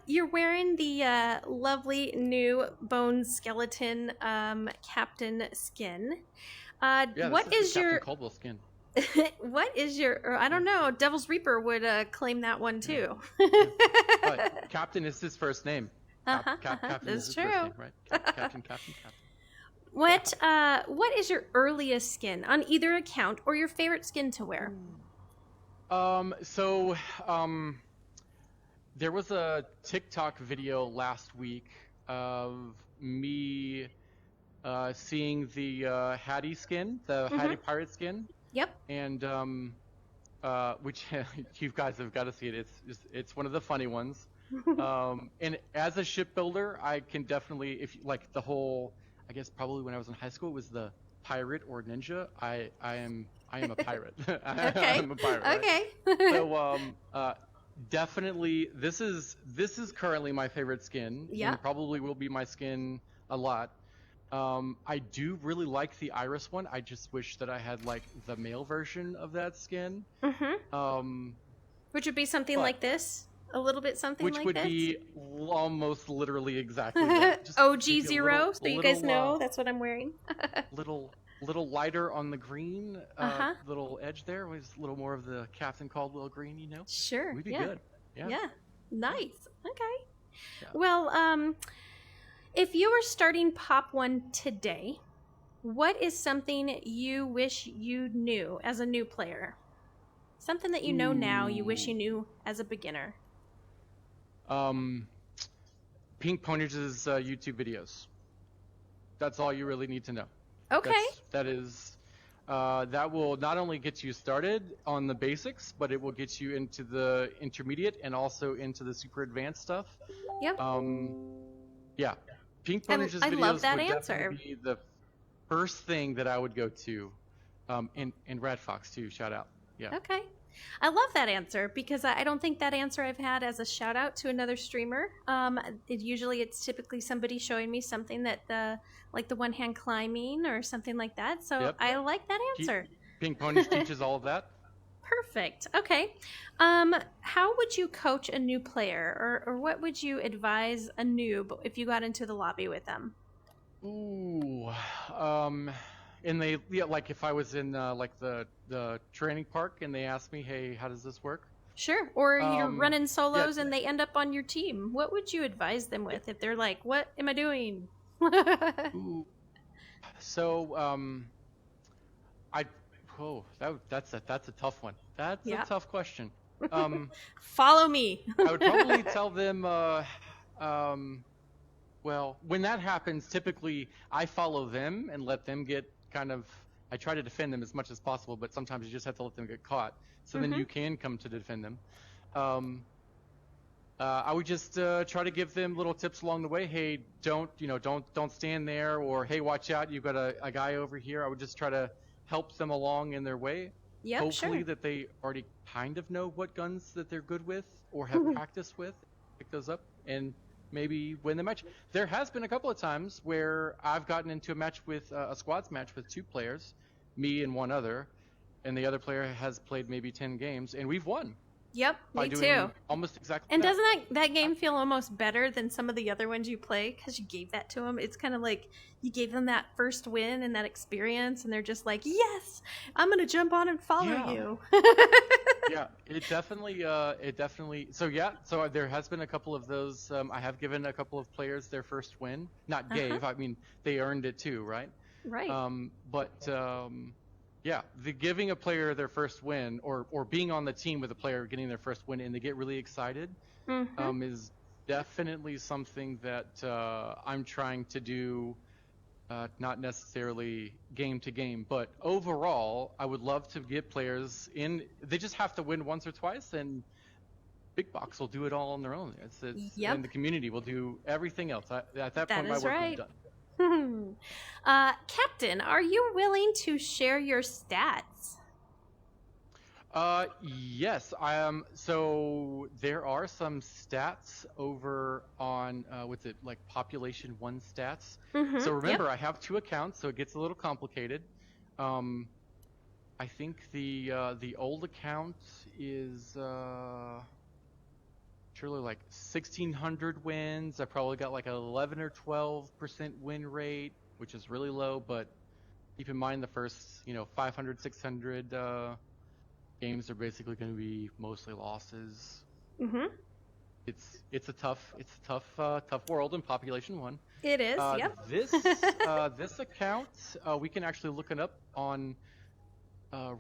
You're wearing the lovely new bone skeleton Captain skin. What is your Captain Caldwell skin? What is your? Or I don't know. Devil's Reaper would claim that one too. But Captain is his first name. Captain That's is his true. first name, right? Captain. What is your earliest skin on either account, or your favorite skin to wear? There was a TikTok video last week of me seeing the Hattie skin, the Hattie pirate skin. Yep. And which you guys have got to see it. It's one of the funny ones. And as a shipbuilder, I can definitely, if like the whole, I guess probably when I was in high school, it was the pirate or ninja. I am a pirate. Okay. I'm a pirate. Okay. Right? So definitely, this is currently my favorite skin. Yeah. And probably will be my skin a lot. I do really like the iris one. I just wish that I had like the male version of that skin. Which would be something like this. A little bit something like this? Which would be almost literally exactly that. Just OG0, so you guys know that's what I'm wearing. little lighter on the green, little edge there was a little more of the Captain Caldwell green, Sure. We'd be good. Yeah. Nice. Okay. Yeah. Well, if you were starting Pop 1 today, what is something you wish you knew as a new player? Something that you know now you wish you knew as a beginner. Pink Pony's YouTube videos. That's all you really need to know. Okay. That will not only get you started on the basics, but it will get you into the intermediate and also into the super advanced stuff. Yep. Yeah. Pink Pony's videos I love that would answer. definitely be the first thing that I would go to. And Red Fox too, shout out. Yeah. Okay. I love that answer because I don't think that answer I've had as a shout out to another streamer. It's typically somebody showing me something that like the one hand climbing or something like that. So I like that answer. Pink Pony teaches all of that. Perfect. Okay. How would you coach a new player, or what would you advise a noob if you got into the lobby with them? Ooh. Like if I was in like the training park and they asked me, hey, how does this work? Sure. Or you're running solos and they end up on your team. What would you advise them with if they're like, what am I doing? Ooh. So that's a tough one. That's a tough question. Follow me. I would probably tell them well, when that happens, typically I follow them and let them get I try to defend them as much as possible, but sometimes you just have to let them get caught. So then you can come to defend them. I would just try to give them little tips along the way. Hey, don't stand there, or hey, watch out, you've got a guy over here. I would just try to help them along in their way. Yep, Hopefully that they already kind of know what guns that they're good with or have practice with. Pick those up and maybe win the match. There has been a couple of times where I've gotten into a match with a squads match with 2 players, me and one other, and the other player has played maybe 10 games, and we've won. Yep, by me doing too. Almost exactly. And doesn't that game feel almost better than some of the other ones you play because you gave that to them? It's kind of like you gave them that first win and that experience, and they're just like, yes, I'm gonna jump on and follow you. Yeah, it definitely. So there has been a couple of those. I have given a couple of players their first win. Not gave. I mean, they earned it too, right? Right. Yeah, the giving a player their first win, or being on the team with a player getting their first win, and they get really excited, is definitely something that I'm trying to do not necessarily game to game, but overall, I would love to get players in. They just have to win once or twice, and Big Box will do it all on their own. Yep. And the community will do everything else. At that That point, my is work right. is done. Captain, are you willing to share your stats? Yes, I am. So there are some stats over on what's it, like population 1 stats. So remember, I have 2 accounts, so it gets a little complicated. I think the old account is surely like 1,600 wins. I probably got like 11 or 12% win rate, which is really low. But keep in mind the first 500, 600 games are basically going to be mostly losses. It's a tough world in population 1. It is. Yep. This account we can actually look it up on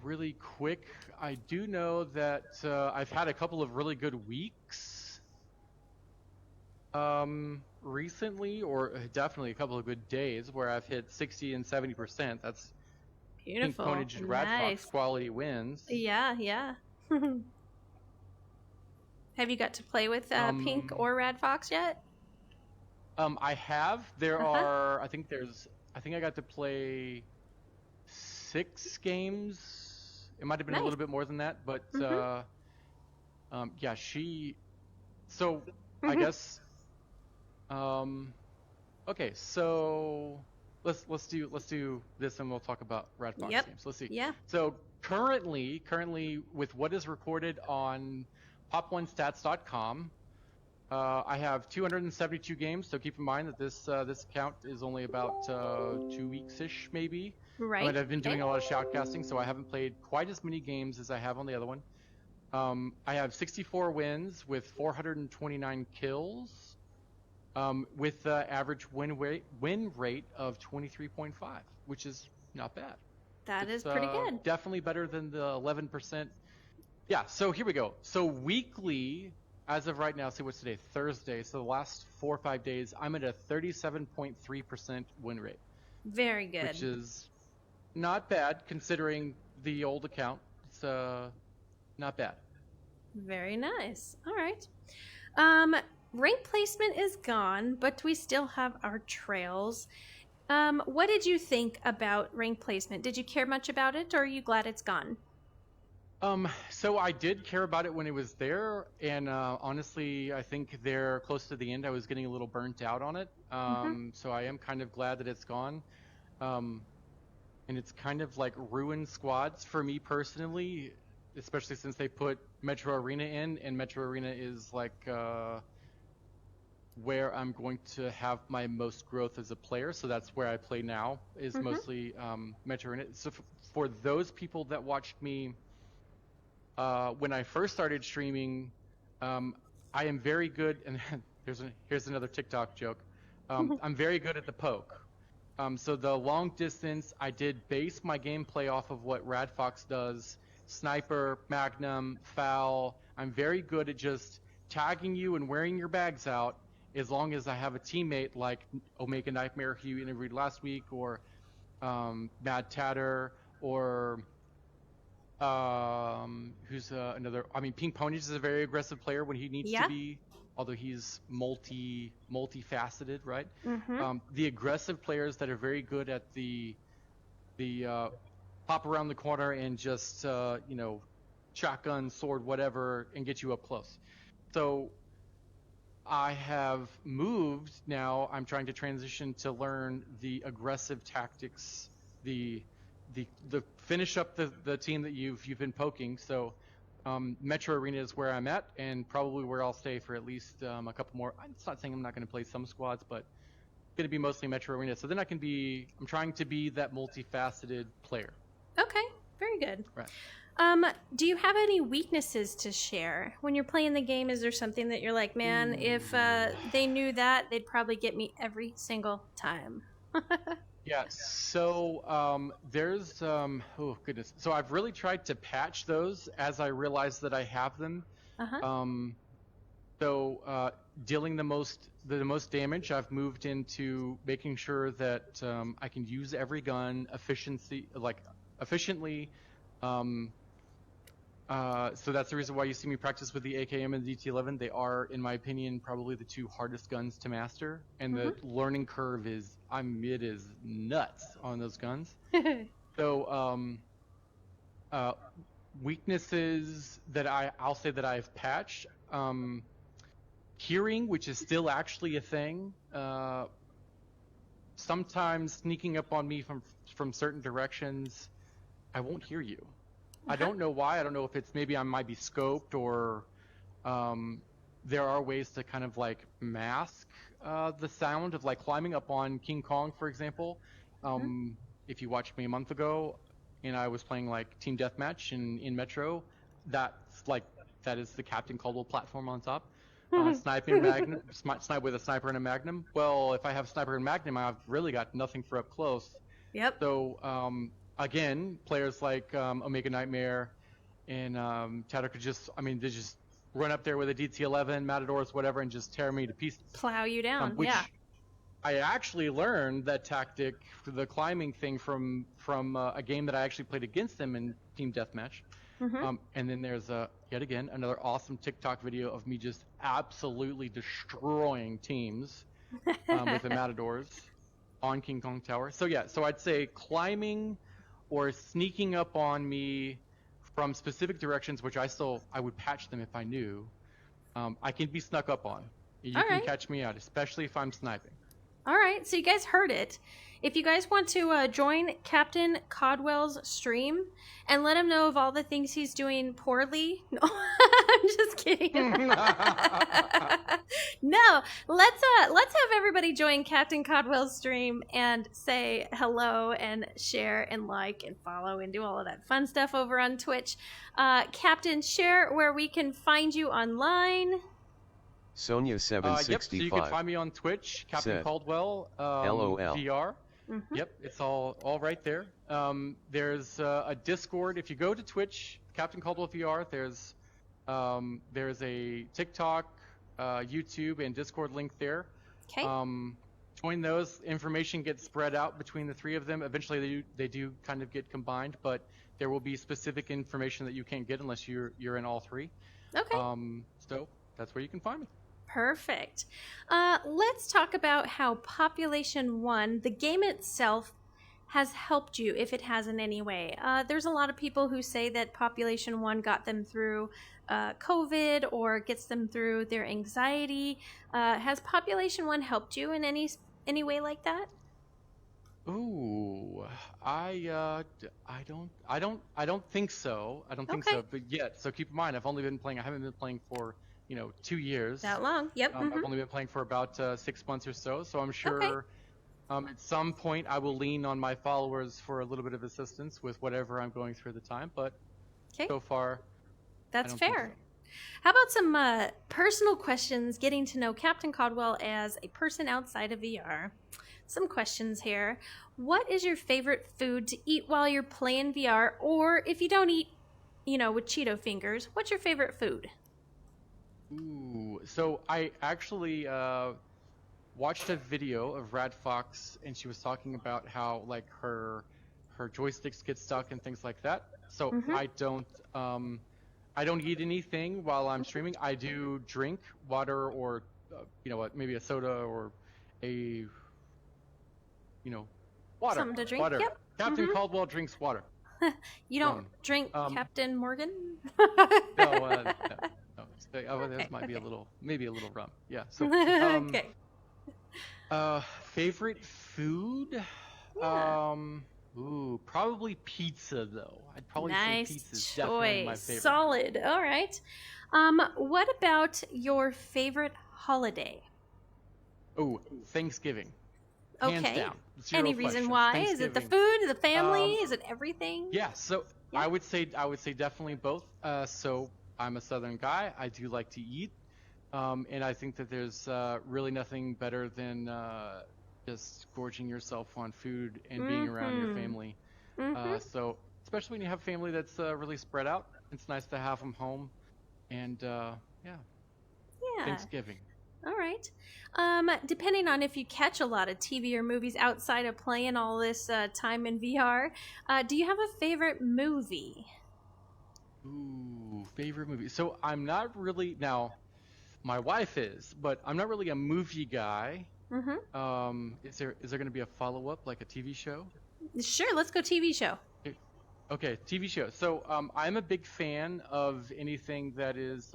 really quick. I do know that I've had a couple of really good weeks recently, or definitely a couple of good days where I've hit 60 and 70%. That's Beautiful. Pink Ponage and Rad Fox quality wins. Yeah. Have you got to play with Pink or Rad Fox yet? I have. There are. I think I got to play 6 games. It might have been a little bit more than that, but yeah, she. So I guess. Okay, so let's do this, and we'll talk about Rad Fox games. Let's see. Yeah. So currently, with what is recorded on pop1stats.com, I have 272 games. So keep in mind that this account is only about 2 weeks-ish, maybe. Right. But I've been doing a lot of shoutcasting, so I haven't played quite as many games as I have on the other one. I have 64 wins with 429 kills, with the average win rate of 23.5, which is not bad. That is pretty good. Definitely better than the 11%. Yeah, so here we go. So weekly, as of right now, see what's today? Thursday. So the last 4 or 5 days, I'm at a 37.3% win rate. Very good. Which is not bad considering the old account. It's not bad. Very nice. All right. Rank placement is gone, but we still have our trails. What did you think about rank placement? Did you care much about it, or are you glad it's gone? So I did care about it when it was there, and honestly, I think there close to the end, I was getting a little burnt out on it. So I am kind of glad that it's gone. And it's kind of like ruined squads for me personally, especially since they put Metro Arena in, and Metro Arena is like where I'm going to have my most growth as a player. So that's where I play now, is mostly Metro Arena. So for those people that watched me when I first started streaming, I am very good, and here's another TikTok joke. I'm very good at the poke. So the long distance, I did base my gameplay off of what Rad Fox does. Sniper, Magnum, Foul. I'm very good at just tagging you and wearing your bags out, as long as I have a teammate like Omega Nightmare, who you interviewed last week, or Mad Tatter, or who's another. I mean, Pink Ponage is a very aggressive player when he needs to be, although he's multifaceted, right? The aggressive players that are very good at the pop around the corner and just shotgun, sword, whatever, and get you up close. So I have moved now. I'm trying to transition to learn the aggressive tactics, the finish up the team that you've been poking. So Metro Arena is where I'm at, and probably where I'll stay for at least a couple more. It's not saying I'm not going to play some squads, but it's going to be mostly Metro Arena. So then I'm trying to be that multifaceted player. Okay, very good. Right. Do you have any weaknesses to share when you're playing the game? Is there something that you're like, man, if they knew that, they'd probably get me every single time? Yeah, so there's oh goodness. So I've really tried to patch those as I realize that I have them. So dealing the most damage, I've moved into making sure that I can use every gun efficiently. So that's the reason why you see me practice with the AKM and the DT11. They are, in my opinion, probably the 2 hardest guns to master, and the learning curve is, it is nuts on those guns. So, weaknesses that I'll say that I've patched, hearing, which is still actually a thing, sometimes sneaking up on me from certain directions, I won't hear you. I don't know why. I don't know if it's maybe I might be scoped, or there are ways to kind of like mask the sound of like climbing up on King Kong, for example. If you watched me a month ago and I was playing like Team Deathmatch in Metro, that is the Captain Caldwell platform on top. Sniping Magnum, snipe with a sniper and a Magnum. Well, if I have sniper and Magnum, I've really got nothing for up close. Yep. So again, players like Omega Nightmare and Tatter could they just run up there with a DT11, Matadors, whatever, and just tear me to pieces. Plow you down, which yeah. I actually learned that tactic, the climbing thing, from a game that I actually played against them in Team Deathmatch. And then there's yet again another awesome TikTok video of me just absolutely destroying teams with the Matadors on King Kong Tower. So yeah, so I'd say climbing or sneaking up on me from specific directions, which I would patch them if I knew. I can be snuck up on. You can catch me out, especially if I'm sniping. All right, so you guys heard it. If you guys want to join Captain Caldwell's stream and let him know of all the things he's doing poorly, no, I'm just kidding. No, let's have everybody join Captain Caldwell's stream and say hello and share and like and follow and do all of that fun stuff over on Twitch. Captain, share where we can find you online. Sonia765. Yep, so you can find me on Twitch, Captain Caldwell, LOL. VR. Yep, it's all right there. There's a Discord. If you go to Twitch, Captain Caldwell VR, there's a TikTok, YouTube, and Discord link there. Okay. Join those. Information gets spread out between the 3 of them. Eventually, they do kind of get combined, but there will be specific information that you can't get unless you're in all 3. Okay. So that's where you can find me. Perfect. Let's talk about how Population 1, the game itself, has helped you, if it has in any way. There's a lot of people who say that Population 1 got them through COVID or gets them through their anxiety. Has Population 1 helped you in any way like that? Ooh, I don't think so. I don't think so. But yet, so keep in mind, I haven't been playing for 2 years. That long? Yep. I've only been playing for about 6 months or so. So I'm sure at some point I will lean on my followers for a little bit of assistance with whatever I'm going through at the time. But so far, that's fair. How about some personal questions, getting to know Captain Caldwell as a person outside of VR? Some questions here. What is your favorite food to eat while you're playing VR? Or if you don't eat, with Cheeto fingers, what's your favorite food? Ooh, so I actually watched a video of Rad Fox, and she was talking about how like her joysticks get stuck and things like that. So I don't eat anything while I'm streaming. I do drink water or maybe a soda or a water. Something to drink. Water. Yep. Captain Caldwell drinks water. You don't drink Captain Morgan? No. This might be maybe a little rum. Yeah. So, okay. Favorite food? Yeah. Probably pizza though. I'd probably say pizza's definitely my favorite. Solid. All right. What about your favorite holiday? Oh, Thanksgiving. Hands down. Any reason why? Is it the food, the family? Is it everything? Yeah. So I would say definitely both. So I'm a Southern guy. I do like to eat, and I think that there's really nothing better than just gorging yourself on food and being around your family. So especially when you have family that's really spread out, it's nice to have them home. And Thanksgiving. All right. Depending on if you catch a lot of TV or movies outside of playing all this time in VR, do you have a favorite movie? Ooh, favorite movie. So I'm not really now. My wife is, but I'm not really a movie guy. Mm-hmm. Is there going to be a follow-up, like a TV show? Sure, let's go TV show. Okay, TV show. So I'm a big fan of anything that is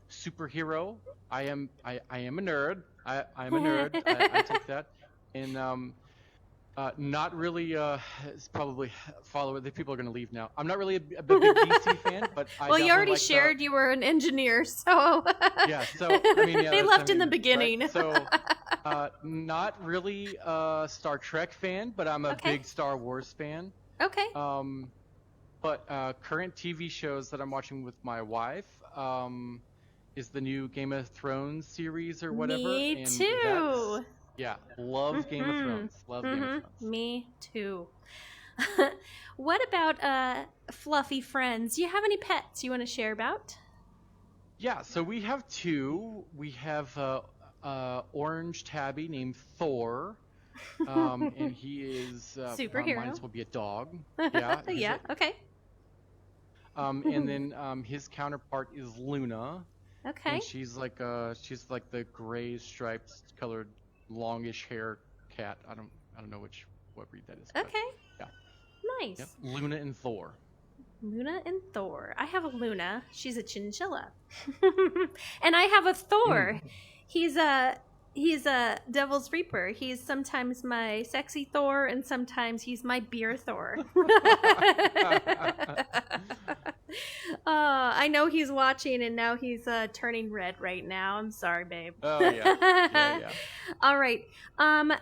superhero. I am a nerd. I'm a nerd. I take that. And not really. It's probably follow. The people are going to leave now. I'm not really a big DC fan, but I well, you already like shared you were an engineer, so yeah. So I mean, yeah, they left in the beginning. Right? So not really a Star Trek fan, but I'm a big Star Wars fan. Okay. But current TV shows that I'm watching with my wife is the new Game of Thrones series or whatever. Me and too. Yeah, love Game of Thrones. Love Game of Thrones. Me too. What about fluffy friends? Do you have any pets you want to share about? Yeah, so we have two. We have orange tabby named Thor. And he is superhero. Might as well be a dog. Yeah. Yeah. Okay. And then his counterpart is Luna. Okay. And she's like the gray striped colored longish hair cat. I don't know what breed that is. Okay. Yeah. Nice. Yep. Luna and Thor. Luna and Thor. I have a Luna. She's a chinchilla. And I have a Thor. He's a Devil's Reaper. He's sometimes my sexy Thor, and sometimes he's my beer Thor. I know he's watching, and now he's turning red right now. I'm sorry, babe. Oh, yeah. Yeah. All right.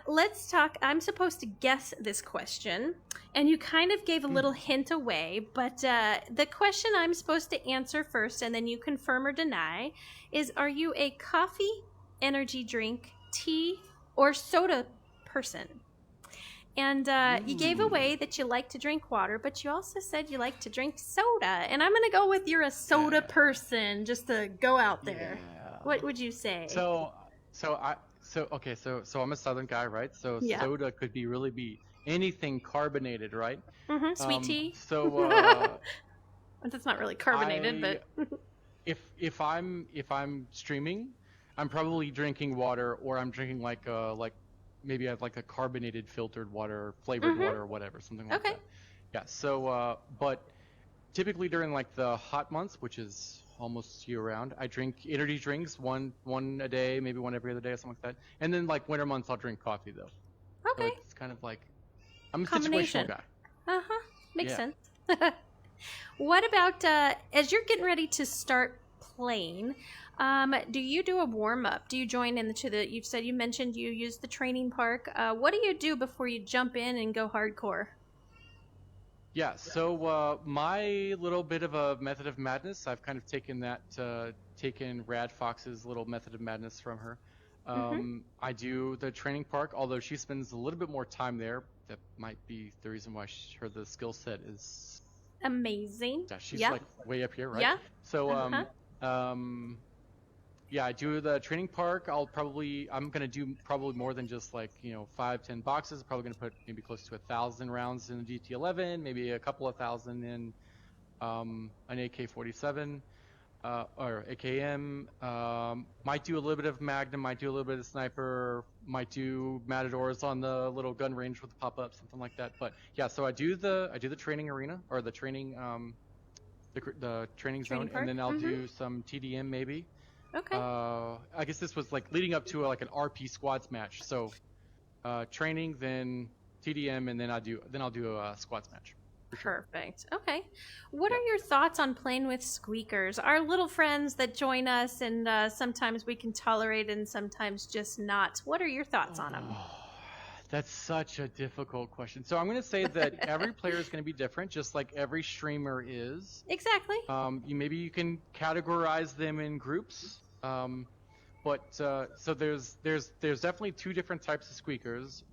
Let's talk. I'm supposed to guess this question, and you kind of gave a little hint away, but the question I'm supposed to answer first, and then you confirm or deny, is are you a coffee, energy drink, tea, or soda person? And you gave away that you like to drink water, but you also said you like to drink soda. And I'm going to go with you're a soda person, just to go out there. Yeah. What would you say? So I'm a Southern guy, right? So soda could really be anything carbonated, right? Mm-hmm. Sweet tea. So that's not really carbonated, but if I'm streaming, I'm probably drinking water, or I'm drinking like maybe I have like a carbonated filtered water, flavored water, or whatever, something like that. Yeah. So, but typically during like the hot months, which is almost year round, I drink energy drinks, one a day, maybe one every other day, or something like that. And then like winter months, I'll drink coffee though. Okay. So it's kind of like I'm a situational guy. Makes sense. What about as you're getting ready to start playing? Do you do a warm up? Do you join into the? You mentioned you use the training park. What do you do before you jump in and go hardcore? Yeah. So my little bit of a method of madness, I've kind of taken Rad Fox's little method of madness from her. I do the training park, although she spends a little bit more time there. That might be the reason why the skill set is amazing. Yeah, she's like way up here, right? Yeah. So yeah, I do the training park. I'm gonna do probably more than just 5-10 boxes. I'm probably gonna put maybe close to 1,000 rounds in the GT11, maybe a couple of thousand in an AK-47 or AKM. Might do a little bit of Magnum, might do a little bit of Sniper, might do Matadors on the little gun range with the pop-up, something like that. But yeah, so I do the training arena, or the training the training zone, park? And then I'll do some TDM maybe. Okay. I guess this was leading up to an RP squads match. So training, then TDM, and then I'll do a squads match. Perfect. Okay. What are your thoughts on playing with squeakers? Our little friends that join us, and sometimes we can tolerate and sometimes just not. What are your thoughts on them? That's such a difficult question. So I'm going to say that every player is going to be different, just like every streamer is. Exactly. Maybe you can categorize them in groups. But so there's definitely two different types of squeakers.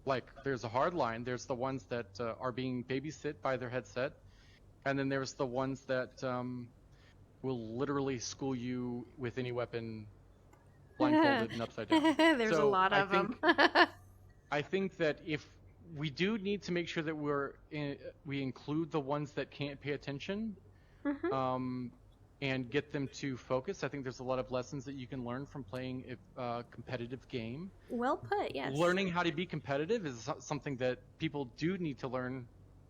Like there's a hard line. There's the ones that are being babysit by their headset, and then there's the ones that will literally school you with any weapon blindfolded and upside down. There's a So lot of them. I think that if we do need to make sure that we include the ones that can't pay attention, and get them to focus. I think there's a lot of lessons that you can learn from playing a competitive game. Well put, yes. Learning how to be competitive is something that people do need to learn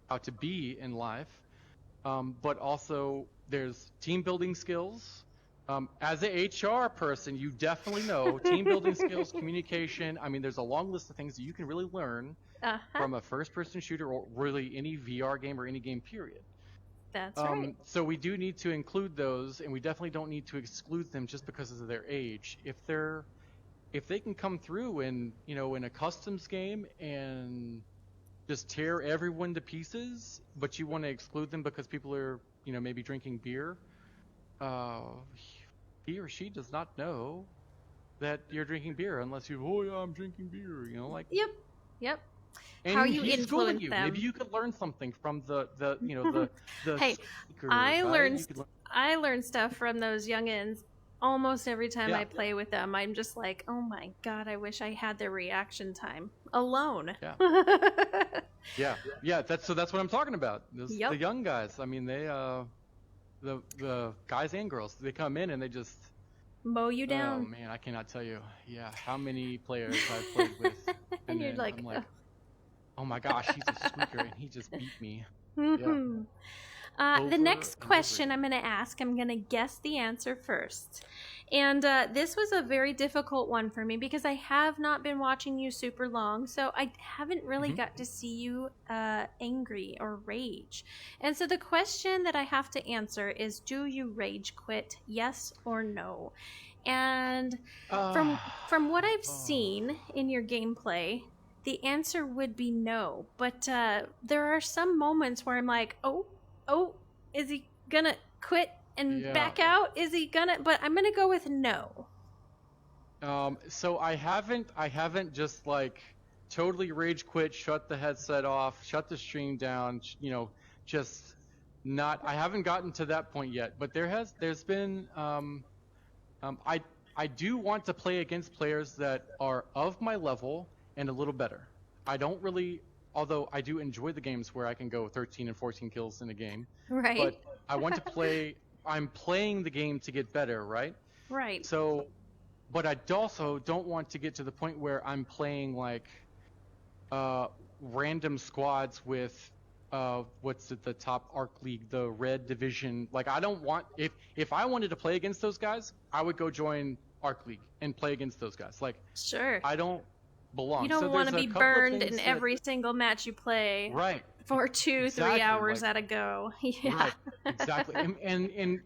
how to be in life. But also there's team building skills. As a HR person, you definitely know team building skills, communication. I mean, there's a long list of things that you can really learn from a first-person shooter or really any VR game or any game, period. That's right. So we do need to include those, and we definitely don't need to exclude them just because of their age. If they can come through in a customs game and just tear everyone to pieces, but you want to exclude them because people are maybe drinking beer, he or she does not know that you're drinking beer unless I'm drinking beer, Yep. And how you he's influence you. them. Maybe you could learn something from the Hey, speaker, I right? I learn stuff from those youngins almost every time I play with them. I'm just like, oh my god, I wish I had their reaction time alone. Yeah. That's what I'm talking about. The young guys. I mean, they the guys and girls, they come in and they just mow you down. Oh man, I cannot tell you. Yeah, how many players I've played with, and you're like, I'm like, oh my gosh, he's a squeaker and he just beat me. The next question I'm going to ask, I'm going to guess the answer first. And this was a very difficult one for me because I have not been watching you super long, so I haven't really got to see you angry or rage. And so the question that I have to answer is, do you rage quit, yes or no? And from what I've seen in your gameplay, the answer would be no. But there are some moments where I'm like, oh, is he gonna quit and back out? Is he gonna? But I'm gonna go with no. So I haven't just like totally rage quit, shut the headset off, shut the stream down, just not. I haven't gotten to that point yet. But there's been I do want to play against players that are of my level and a little better. I don't really, although I do enjoy the games where I can go 13 and 14 kills in a game. Right. But I want to play, I'm playing the game to get better, right? Right. So, but I also don't want to get to the point where I'm playing like random squads with what's at the top Arc League, the Red Division. Like I don't want, if I wanted to play against those guys, I would go join Arc League and play against those guys. Like, sure. I don't belong. You don't want to be burned in every single match you play. Right. For 2-3 hours at a go. Yeah. Right. Exactly. And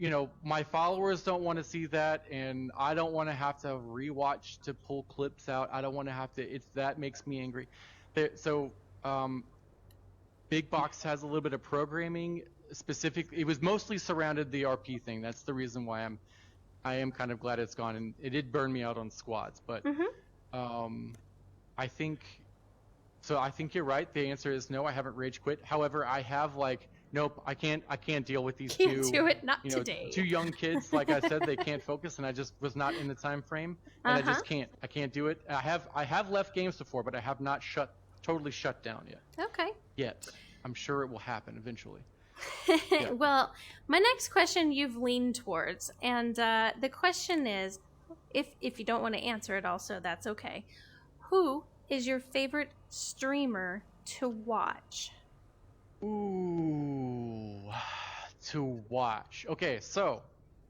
my followers don't want to see that, and I don't want to have to rewatch to pull clips out. I don't want to have to. That makes me angry. So, Big Box has a little bit of programming. Specifically, it was mostly surrounded the RP thing. That's the reason why I am kind of glad it's gone, and it did burn me out on squads. But I think you're right. The answer is no. I haven't rage quit. However, I have nope. I can't deal with these can't do it. Not today. Two young kids. Like I said, they can't focus, and I just was not in the time frame, and I just can't. I can't do it. I have left games before, but I have not totally shut down yet. Okay. Yet. I'm sure it will happen eventually. Yeah. Well, my next question you've leaned towards, and the question is, if you don't want to answer it also, that's okay. Who is your favorite streamer to watch? Ooh, to watch. Okay, so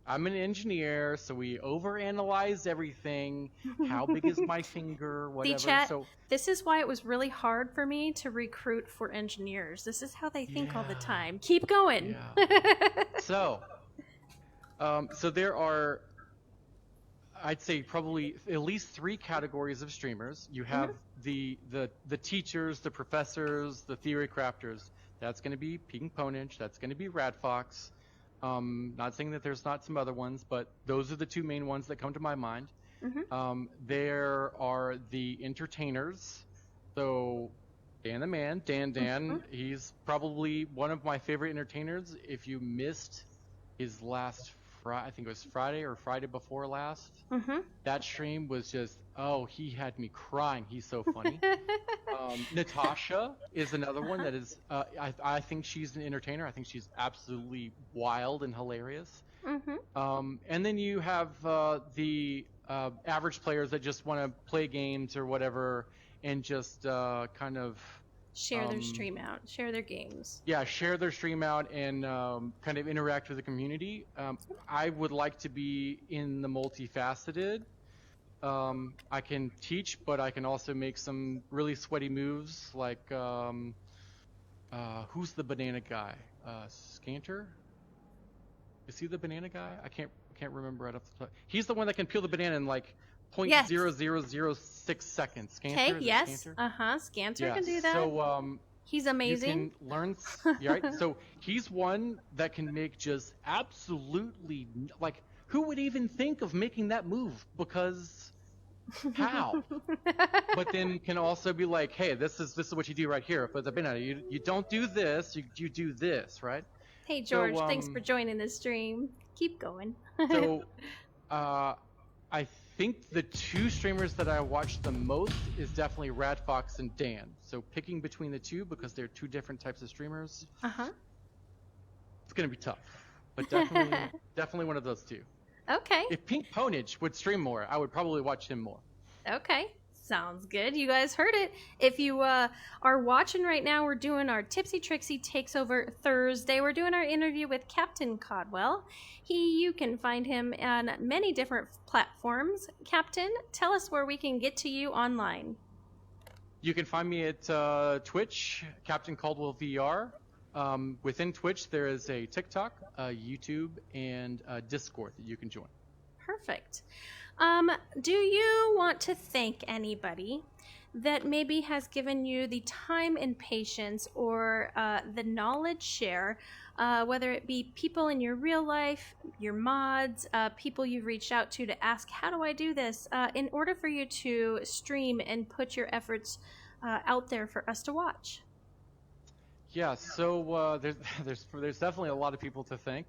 I'm an engineer, so we overanalyze everything. How big is my finger? Whatever. The chat, this is why it was really hard for me to recruit for engineers. This is how they think all the time. Keep going. Yeah. So there are, I'd say probably at least 3 categories of streamers. You have the teachers, the professors, the theory crafters. That's going to be Peking Ponage. That's going to be Radfox. Not saying that there's not some other ones, but those are the 2 main ones that come to my mind. There are the entertainers. So Dan the Man, Dan, he's probably one of my favorite entertainers. If you missed his last I think it was Friday or Friday before last. Mm-hmm. That stream was just, he had me crying. He's so funny. Natasha is another one that is, I think she's an entertainer. I think she's absolutely wild and hilarious. Mm-hmm. And then you have the average players that just want to play games or whatever and just kind of share their stream out, share their games. Yeah, share their stream out and kind of interact with the community. I would like to be in the multifaceted. I can teach, but I can also make some really sweaty moves like who's the banana guy? Scanter? Is he the banana guy? I can't remember right off the top. He's the one that can peel the banana in like 0.0006 seconds. Scanter? Okay, yes. Scanter can do that. So he's amazing. You can learn, right? So he's one that can make just absolutely, like, who would even think of making that move? Because how? But then can also be like, hey, this is what you do right here. But the banana, you don't do this, you do this, right? Hey George, thanks for joining the stream. Keep going. So I think the two streamers that I watch the most is definitely Radfox and Dan. So picking between the two, because they're two different types of streamers, it's gonna be tough. But definitely one of those two. Okay. If Pink Ponage would stream more, I would probably watch him more. Okay. Sounds good. You guys heard it. If you are watching right now, we're doing our TipsyTrixie Takeover Thursday. We're doing our interview with Captain Caldwell. You can find him on many different platforms. Captain, tell us where we can get to you online. You can find me at Twitch, Captain Caldwell VR. Within Twitch, there is a TikTok, YouTube, and Discord that you can join. Perfect. Do you want to thank anybody that maybe has given you the time and patience or the knowledge share, whether it be people in your real life, your mods, people you've reached out to ask, how do I do this, in order for you to stream and put your efforts out there for us to watch? Yeah, so there's definitely a lot of people to thank.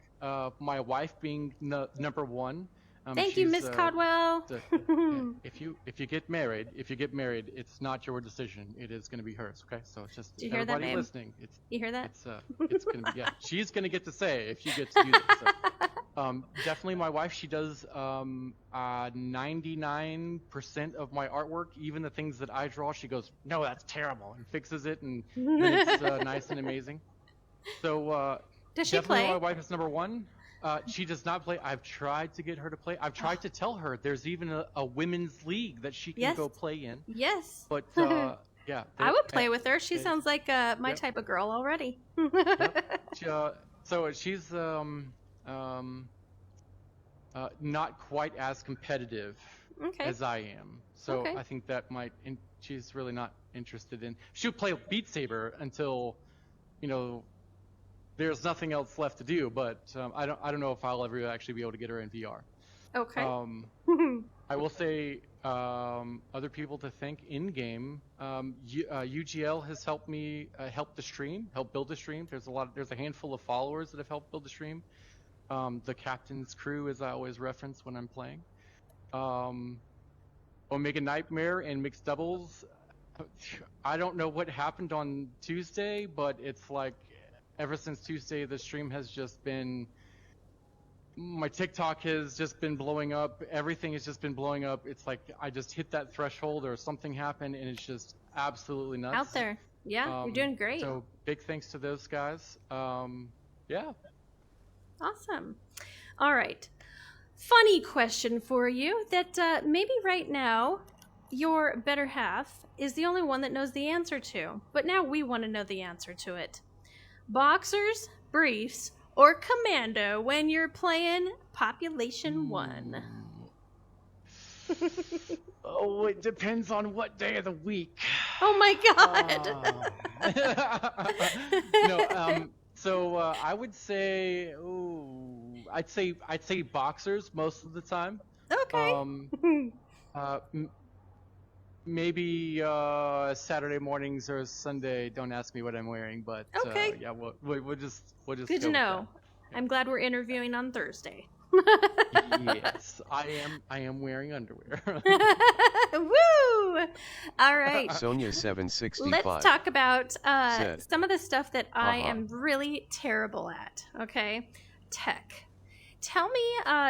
My wife being number one. Thank you, Miss Caldwell. If you get married, it's not your decision. It is going to be hers. Okay, so it's just everybody that, listening. You hear that? It's going to be she's going to get to say if you get to do this. So, definitely, my wife. She does 99% of my artwork, even the things that I draw. She goes, no, that's terrible, and fixes it, and then it's nice and amazing. So does she definitely play? My wife is number one. She does not play. I've tried to get her to play. I've tried to tell her there's even a women's league that she can go play in. Yes. But yeah. I would play with her. She sounds like my type of girl already. So she's not quite as competitive as I am. So I think that might. And she's really not interested in. She'll play Beat Saber until, there's nothing else left to do, but I don't know if I'll ever actually be able to get her in VR. Okay. I will say other people to thank in game. UGL has helped me help build the stream. There's a handful of followers that have helped build the stream. The captain's crew, as I always reference when I'm playing. Omega Nightmare and mixed doubles. I don't know what happened on Tuesday, but it's like, ever since Tuesday, the stream has just been, my TikTok has just been blowing up. Everything has just been blowing up. It's like I just hit that threshold or something happened, and it's just absolutely nuts. Out there. Yeah, you're doing great. So big thanks to those guys. Yeah. Awesome. All right. Funny question for you that maybe right now your better half is the only one that knows the answer to. But now we want to know the answer to it. Boxers, briefs, or commando when you're playing Population 1? Oh, it depends on what day of the week. Oh my god. So I would say, I'd say boxers most of the time. Okay. Maybe Saturday mornings or Sunday. Don't ask me what I'm wearing, but okay. Yeah, we'll just Good to know. I'm glad we're interviewing on Thursday. Yes, I am wearing underwear. Woo! All right. Sonia 765 Let's talk about said, some of the stuff that I haha. am really terrible at. Okay, tech. Tell me,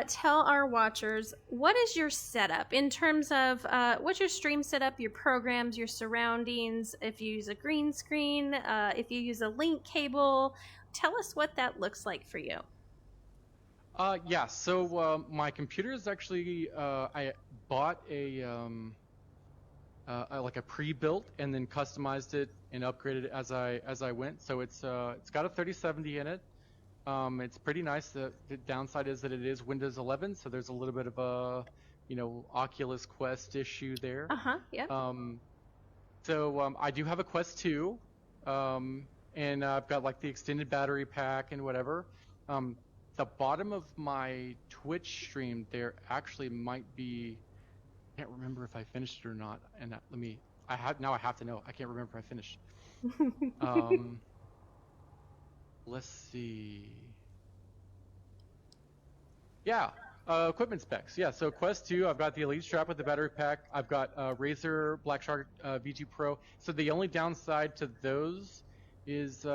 tell our watchers, what is your setup in terms of what's your stream setup, your programs, your surroundings, if you use a green screen, if you use a link cable. Tell us what that looks like for you. Yeah, so my computer is actually, I bought like a pre-built and then customized it and upgraded it as I went. So it's got a 3070 in it. It's pretty nice. The downside is that it is Windows 11, so there's a little bit of a, Oculus Quest issue there. Yeah. So I do have a Quest 2, and I've got like the extended battery pack and whatever. The bottom of my Twitch stream there actually might be, I can't remember if I finished it or not. And I have to know. I can't remember if I finished. Let's see. Yeah, equipment specs. Yeah, so Quest 2, I've got the Elite strap with the battery pack. I've got Razer Black Shark V2 Pro. So the only downside to those is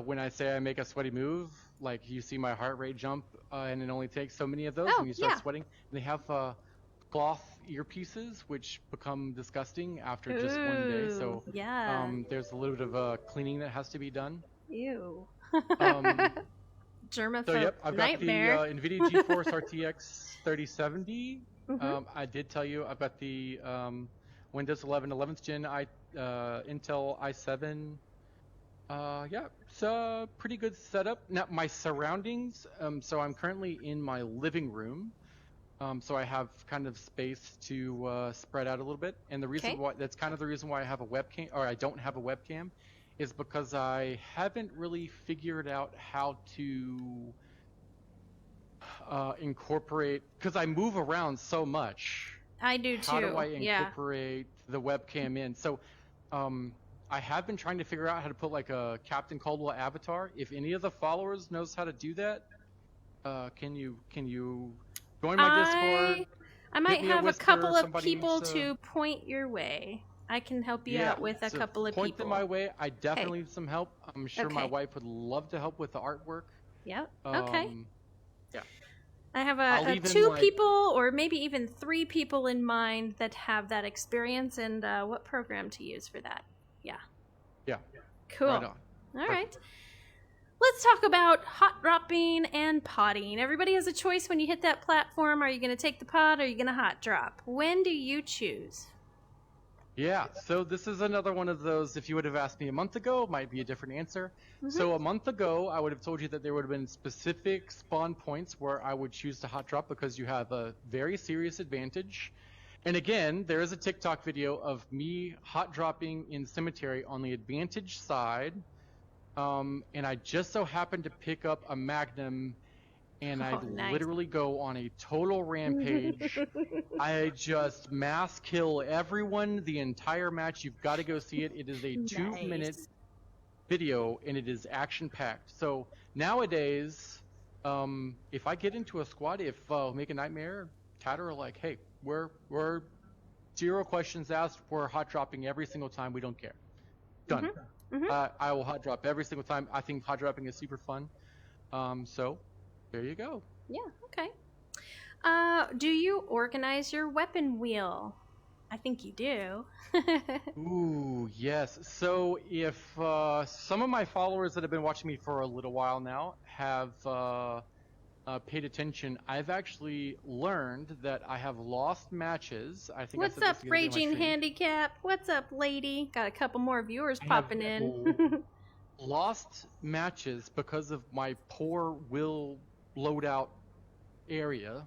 when I say I make a sweaty move, like you see my heart rate jump, and it only takes so many of those when you start sweating. And they have cloth earpieces, which become disgusting after just one day. So there's a little bit of cleaning that has to be done. Ew. Germaphobe so yep, I've got nightmare. the NVIDIA GeForce RTX 3070. I did tell you I've got the Windows 11 11th Gen Intel i7. Yeah, it's a pretty good setup. Now my surroundings. So I'm currently in my living room. So I have kind of space to spread out a little bit. And the reason why that's kind of the reason why I have a webcam, or I don't have a webcam, is because I haven't really figured out how to incorporate, because I move around so much. I do too. How do I incorporate the webcam in? So I have been trying to figure out how to put like a Captain Caldwell avatar. If any of the followers knows how to do that, can you join my Discord? I might have a couple of people to point your way. I can help you out with a couple of point people. Them my way. I definitely need some help. I'm sure my wife would love to help with the artwork. Yep. Okay. Yeah. I have two people or maybe even 3 people in mind that have that experience and what program to use for that. Yeah. Yeah. Cool. Right on. All right. Let's talk about hot dropping and potting. Everybody has a choice when you hit that platform. Are you going to take the pot or are you going to hot drop? When do you choose? Yeah, so this is another one of those, if you would have asked me a month ago, it might be a different answer. So a month ago, I would have told you that there would have been specific spawn points where I would choose to hot drop because you have a very serious advantage. And again, there is a TikTok video of me hot dropping in Cemetery on the advantage side. And I just so happened to pick up a Magnum and I literally go on a total rampage. I just mass kill everyone the entire match. You've got to go see it. It is a 2-minute video, and it is action-packed. So nowadays, if I get into a squad, if Make a Nightmare, Tatter are like, hey, we're 0 questions asked. We're hot dropping every single time. We don't care. Done. I will hot drop every single time. I think hot dropping is super fun. So there you go. Yeah, okay. Do you organize your weapon wheel? I think you do. Ooh, yes. So if some of my followers that have been watching me for a little while now have paid attention, I've actually learned that I have lost matches. I think. What's up, Raging Handicap? What's up, lady? Got a couple more viewers popping in. Lost matches because of my poor will loadout area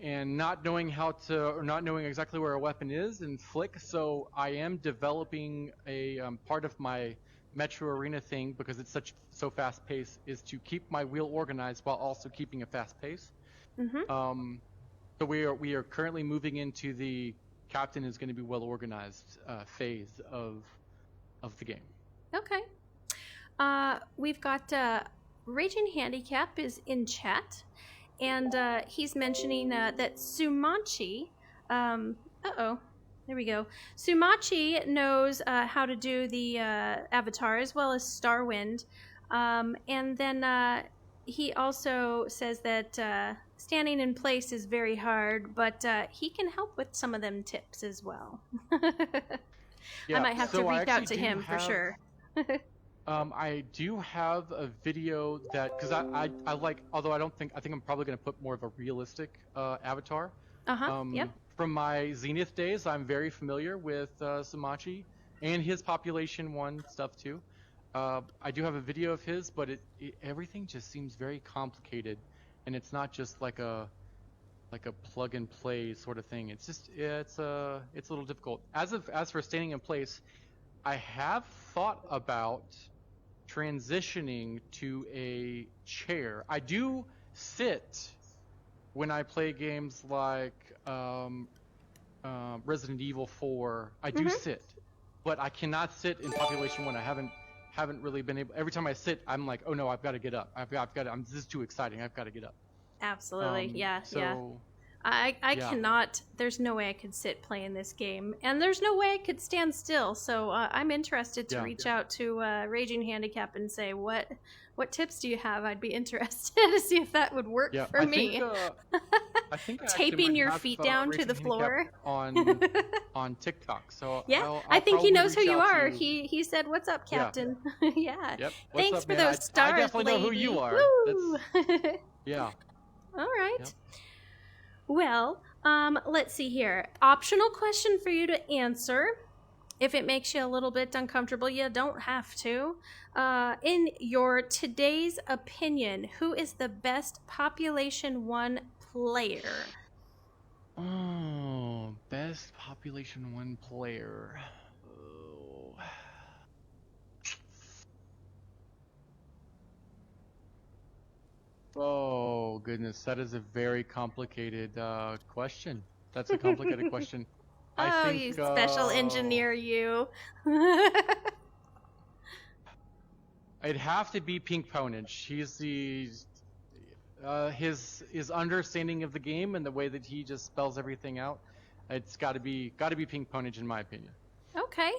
and not knowing exactly where a weapon is in Flick. So I am developing a part of my Metro Arena thing, because it's so fast paced, is to keep my wheel organized while also keeping a fast pace. So we are currently moving into the Captain is going to be well organized phase of the game. Okay. We've got Raging Handicap is in chat, and he's mentioning that Sumachi, there we go. Sumachi knows how to do the Avatar as well as Starwind, and then he also says that standing in place is very hard, but he can help with some of them tips as well. Yeah, I might have to reach out to him for sure. I do have a video that, because I like, although I think I'm probably going to put more of a realistic avatar. Yep. From my Zenith days, I'm very familiar with Sumachi and his Population 1 stuff too. I do have a video of his, but everything just seems very complicated, and it's not just like a plug and play sort of thing. It's just it's a little difficult. As for standing in place, I have thought about transitioning to a chair. I do sit when I play games like Resident Evil 4. I do sit, but I cannot sit in Population 1. I haven't really been able. Every time I sit, I'm like, oh no, I've got to get up. I've got to. This is too exciting. I've got to get up. Absolutely, yeah. So, I cannot. There's no way I could sit playing this game, and there's no way I could stand still. So I'm interested to reach out to Raging Handicap and say what tips do you have? I'd be interested to see if that would work for me. I think taping your feet down to the floor on TikTok. So yeah, I think he knows who you are. He said, "What's up, Captain?" Yeah. Yep. Thanks up, for man? those stars, I definitely know who you are. Yeah. All right. Yep. Well, let's see here. Optional question for you to answer. If it makes you a little bit uncomfortable, you don't have to. In your today's opinion, who is the best Population 1 player? Oh, best Population 1 player. Oh goodness, that is a very complicated question. That's a complicated question. I think, you special engineer, you. It'd have to be Pink Ponage. He's his understanding of the game and the way that he just spells everything out. It's got to be Pink Ponage in my opinion. Okay.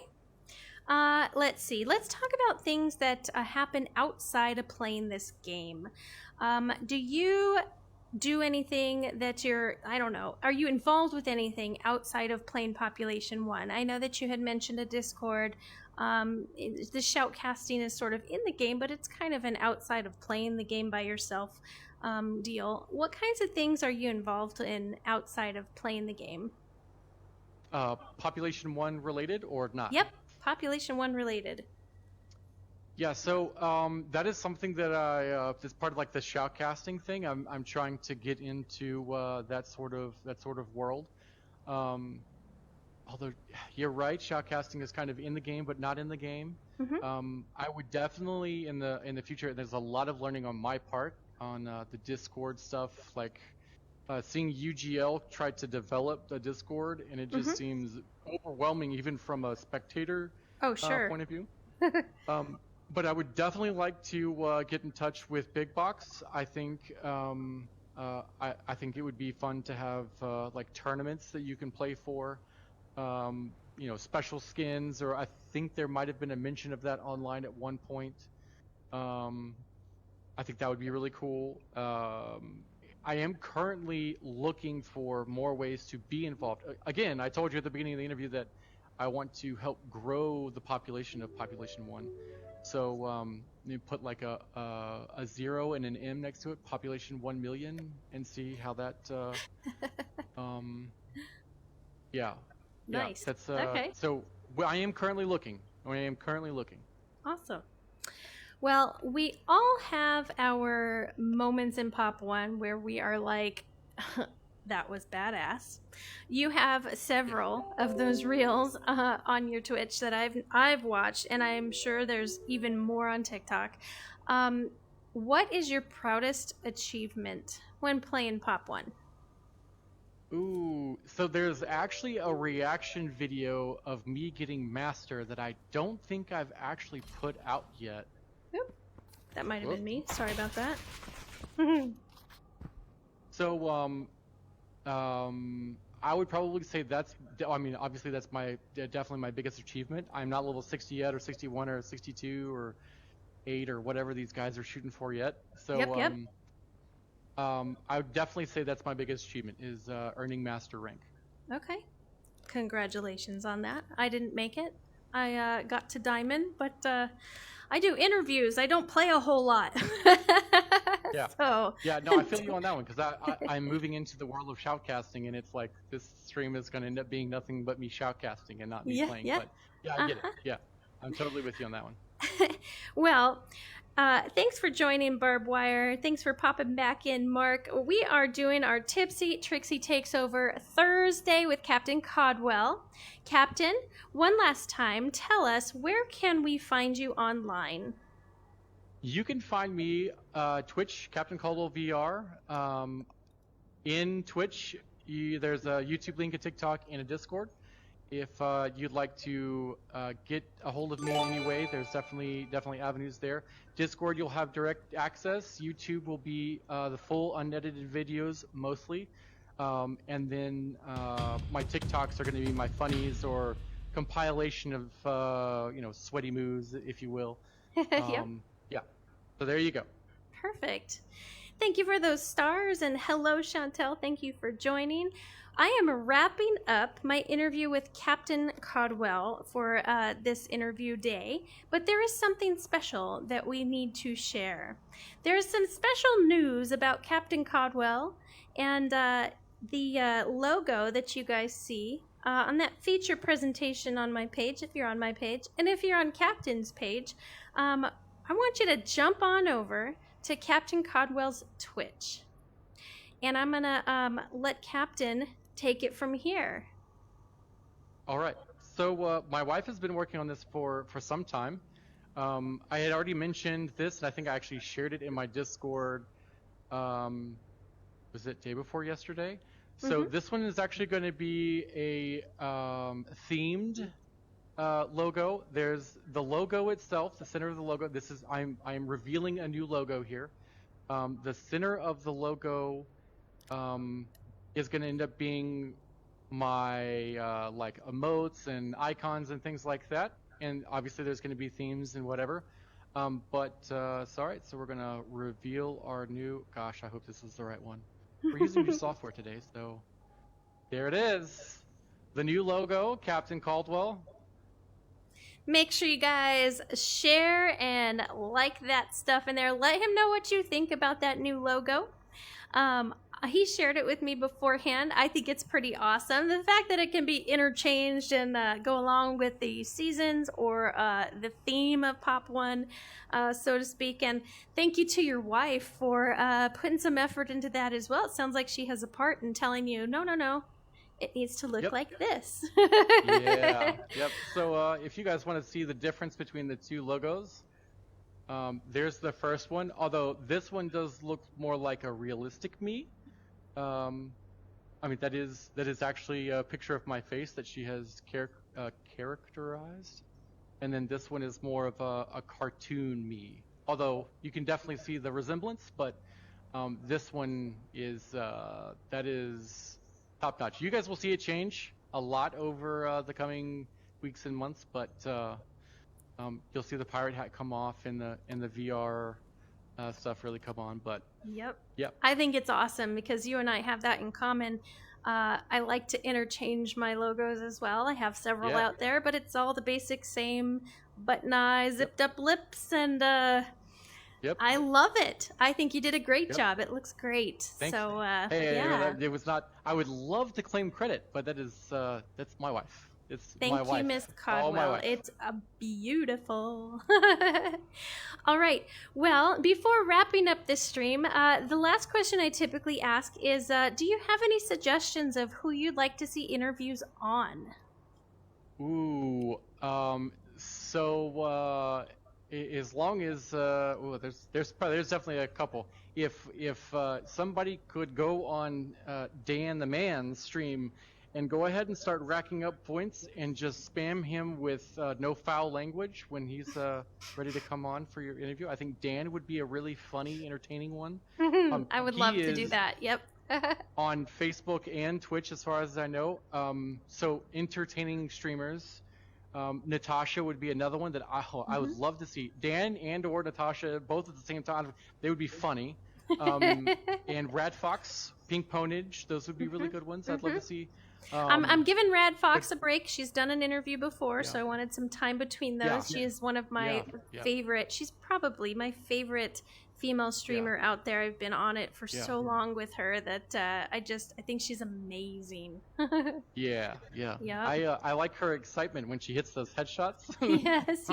Let's see. Let's talk about things that happen outside of playing this game. Do you do anything that I don't know, are you involved with anything outside of playing Population 1? I know that you had mentioned a Discord. The shoutcasting is sort of in the game, but it's kind of an outside of playing the game by yourself deal. What kinds of things are you involved in outside of playing the game? Population 1 related or not? Yep, Population 1 related. Yeah, so that is something that I as part of like the shoutcasting thing. I'm trying to get into that sort of world. Although you're right, shoutcasting is kind of in the game, but not in the game. I would definitely in the future. There's a lot of learning on my part on the Discord stuff, like seeing UGL try to develop the Discord, and it just seems overwhelming, even from a spectator point of view. But I would definitely like to get in touch with Big Box. I think I think it would be fun to have like tournaments that you can play for. You know, special skins, or I think there might have been a mention of that online at one point. I think that would be really cool. I am currently looking for more ways to be involved. Again, I told you at the beginning of the interview that I want to help grow the population of Population 1. So you put like a 0 and an M next to it, Population 1 million, and see how that. Yeah. Nice. Yeah, that's okay. So I am currently looking. Awesome. Well, we all have our moments in Pop 1 where we are like, that was badass. You have several of those reels on your Twitch that I've watched, and I'm sure there's even more on TikTok. What is your proudest achievement when playing Pop 1? Ooh, so there's actually a reaction video of me getting Master that I don't think I've actually put out yet. that might have been me. Sorry about that. So, I would probably say that's, I mean, obviously that's definitely my biggest achievement. I'm not level 60 yet, or 61, or 62, or 8, or whatever these guys are shooting for yet. So, Yep. I would definitely say that's my biggest achievement, is earning master rank. Okay. Congratulations on that. I didn't make it. I got to diamond, but I do interviews. I don't play a whole lot. Yeah. So. Yeah, no, I feel you on that one, because I'm moving into the world of shoutcasting, and it's like this stream is going to end up being nothing but me shoutcasting and not me playing. Yeah. But yeah, I get it. Yeah, I'm totally with you on that one. Well, thanks for joining, Barbed Wire. Thanks for popping back in, Mark. We are doing our TipsyTrixie Takeover Thursday with Captain Caldwell. Captain, one last time, tell us, where can we find you online? You can find me Twitch, Captain Caldwell VR. In Twitch, there's a YouTube link, a TikTok, and a Discord. If you'd like to get a hold of me in any way, there's definitely avenues there. Discord, you'll have direct access. YouTube will be the full unedited videos mostly, and then my TikToks are going to be my funnies or compilation of sweaty moves, if you will. Yep. Yeah. So there you go. Perfect. Thank you for those stars, and hello, Chantel. Thank you for joining. I am wrapping up my interview with Captain Caldwell for this interview day, but there is something special that we need to share. There is some special news about Captain Caldwell and the logo that you guys see on that feature presentation on my page, if you're on my page, and if you're on Captain's page. I want you to jump on over to Captain Caldwell's Twitch. And I'm going to let Captain take it from here. All right. So my wife has been working on this for some time. I had already mentioned this, and I think I actually shared it in my Discord. Was it day before yesterday? So this one is actually going to be a themed logo. There's the logo itself, the center of the logo. This is I'm revealing a new logo here. The center of the logo is going to end up being my like emotes and icons and things like that. And obviously there's going to be themes and whatever. But all right, so we're going to reveal our new. Gosh, I hope this is the right one. We're using new software today, so there it is. The new logo, Captain Caldwell. Make sure you guys share and like that stuff in there. Let him know what you think about that new logo. He shared it with me beforehand. I think it's pretty awesome. The fact that it can be interchanged and go along with the seasons or the theme of Pop 1, so to speak. And thank you to your wife for putting some effort into that as well. It sounds like she has a part in telling you, no. It needs to look like this. Yeah. Yep. So if you guys want to see the difference between the two logos, there's the first one. Although this one does look more like a realistic me. I mean, that is actually a picture of my face that she has characterized. And then this one is more of a cartoon me. Although you can definitely see the resemblance, but this one is that is top notch. You guys will see it change a lot over the coming weeks and months, but you'll see the pirate hat come off and the VR stuff really come on. But Yep. Yep. I think it's awesome because you and I have that in common. I like to interchange my logos as well. I have several out there, but it's all the basic same button eyes, zipped up lips, and I love it. I think you did a great job. It looks great. Thanks. So hey, yeah. It was not. I would love to claim credit, but that's my wife. It's Thank my you, wife. Miss All my Caldwell. wife. It's beautiful. All right. Well, before wrapping up this stream, the last question I typically ask is, do you have any suggestions of who you'd like to see interviews on? Ooh. So as long as there's definitely a couple. If somebody could go on Dan the Man's stream and go ahead and start racking up points and just spam him with no foul language when he's ready to come on for your interview. I think Dan would be a really funny, entertaining one. I would love to do that. Yep. On Facebook and Twitch, as far as I know. So entertaining streamers. Natasha would be another one that I would love to see. Dan and or Natasha both at the same time. They would be funny. And Rad Fox, Pink Ponage, those would be really good ones. I'd love to see. I'm giving Rad Fox a break. She's done an interview before, so I wanted some time between those. She is one of my favorite. She's probably my favorite female streamer out there. I've been on it for so long with her that I think she's amazing. Yeah. I like her excitement when she hits those headshots. Yes.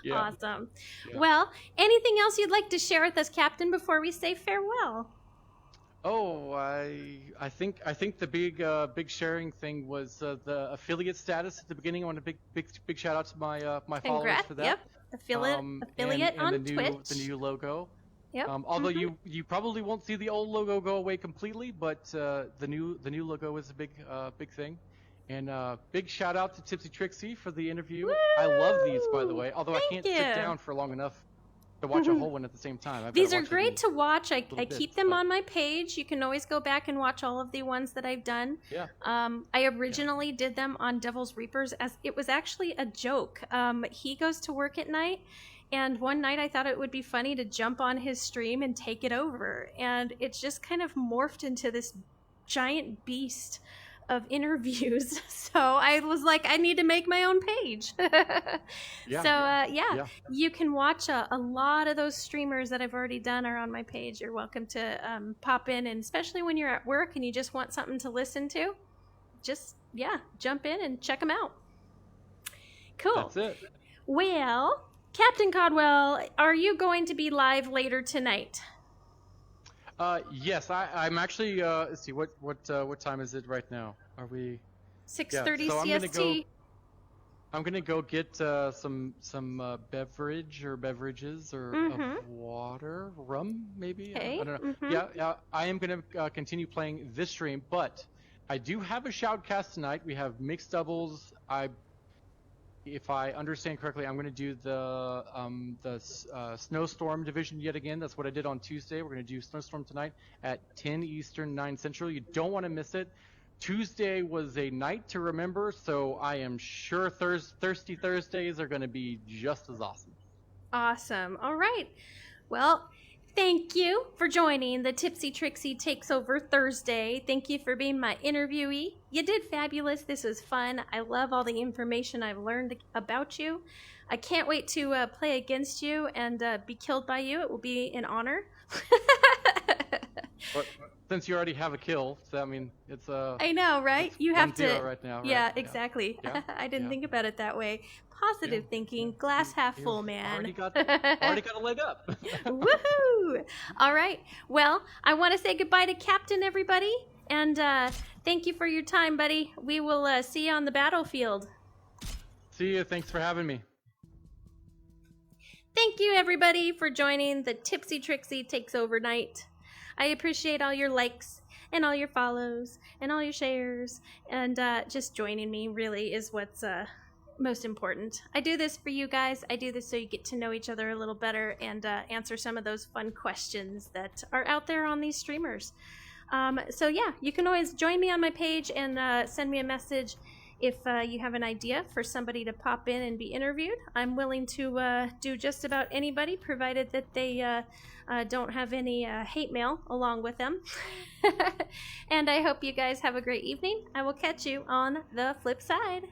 Awesome. Well, anything else you'd like to share with us, Captain, before we say farewell? Oh, I think the big sharing thing was the affiliate status at the beginning. I want a big shout out to my followers for that. Yep. Affiliate and on Twitch. The new logo. Yep. Although you probably won't see the old logo go away completely, but the new logo is a big thing. And big shout out to TipsyTrixie for the interview. Woo! I love these, by the way. Although I can't sit down for long enough to watch a whole one at the same time. These are great to watch. I keep them on my page. You can always go back and watch all of the ones that I've done. Yeah. I originally did them on Devil's Reapers as it was actually a joke. He goes to work at night, and one night I thought it would be funny to jump on his stream and take it over. And it's just kind of morphed into this giant beast of interviews. So I was like, I need to make my own page. You can watch a lot of those streamers that I've already done are on my page. You're welcome to pop in, and especially when you're at work and you just want something to listen to, just jump in and check them out. Cool. That's it. Well, Captain Caldwell, are you going to be live later tonight? Yes, I'm actually. Let's see, what time is it right now? Are we 6:30 CST? I'm gonna go get some beverage or beverages or of water, rum maybe. Okay. I don't know. Yeah. I am gonna continue playing this stream, but I do have a shoutcast tonight. We have mixed doubles. If I understand correctly, I'm going to do the Snowstorm division yet again. That's what I did on Tuesday. We're going to do Snowstorm tonight at 10 Eastern, 9 Central. You don't want to miss it. Tuesday was a night to remember, so I am sure Thirsty Thursdays are going to be just as awesome. Awesome. All right. Well, thank you for joining the TipsyTrixie Takes Over Thursday. Thank you for being my interviewee. You did fabulous. This was fun. I love all the information I've learned about you. I can't wait to play against you and be killed by you. It will be an honor. But since you already have a kill, so I mean, it's I know, right? You have to. Right now, right? Yeah, exactly. Yeah. I didn't think about it that way. Positive thinking, glass half full, man. Already got a leg up. Woohoo! All right. Well, I want to say goodbye to Captain, everybody, and thank you for your time, buddy. We will see you on the battlefield. See you. Thanks for having me. Thank you, everybody, for joining the TipsyTrixie Takes Over night. I appreciate all your likes and all your follows and all your shares, and just joining me really is what's most important. I do this for you guys. I do this so you get to know each other a little better and answer some of those fun questions that are out there on these streamers. So yeah, you can always join me on my page and send me a message if you have an idea for somebody to pop in and be interviewed. I'm willing to do just about anybody, provided that they don't have any hate mail along with them. And I hope you guys have a great evening. I will catch you on the flip side.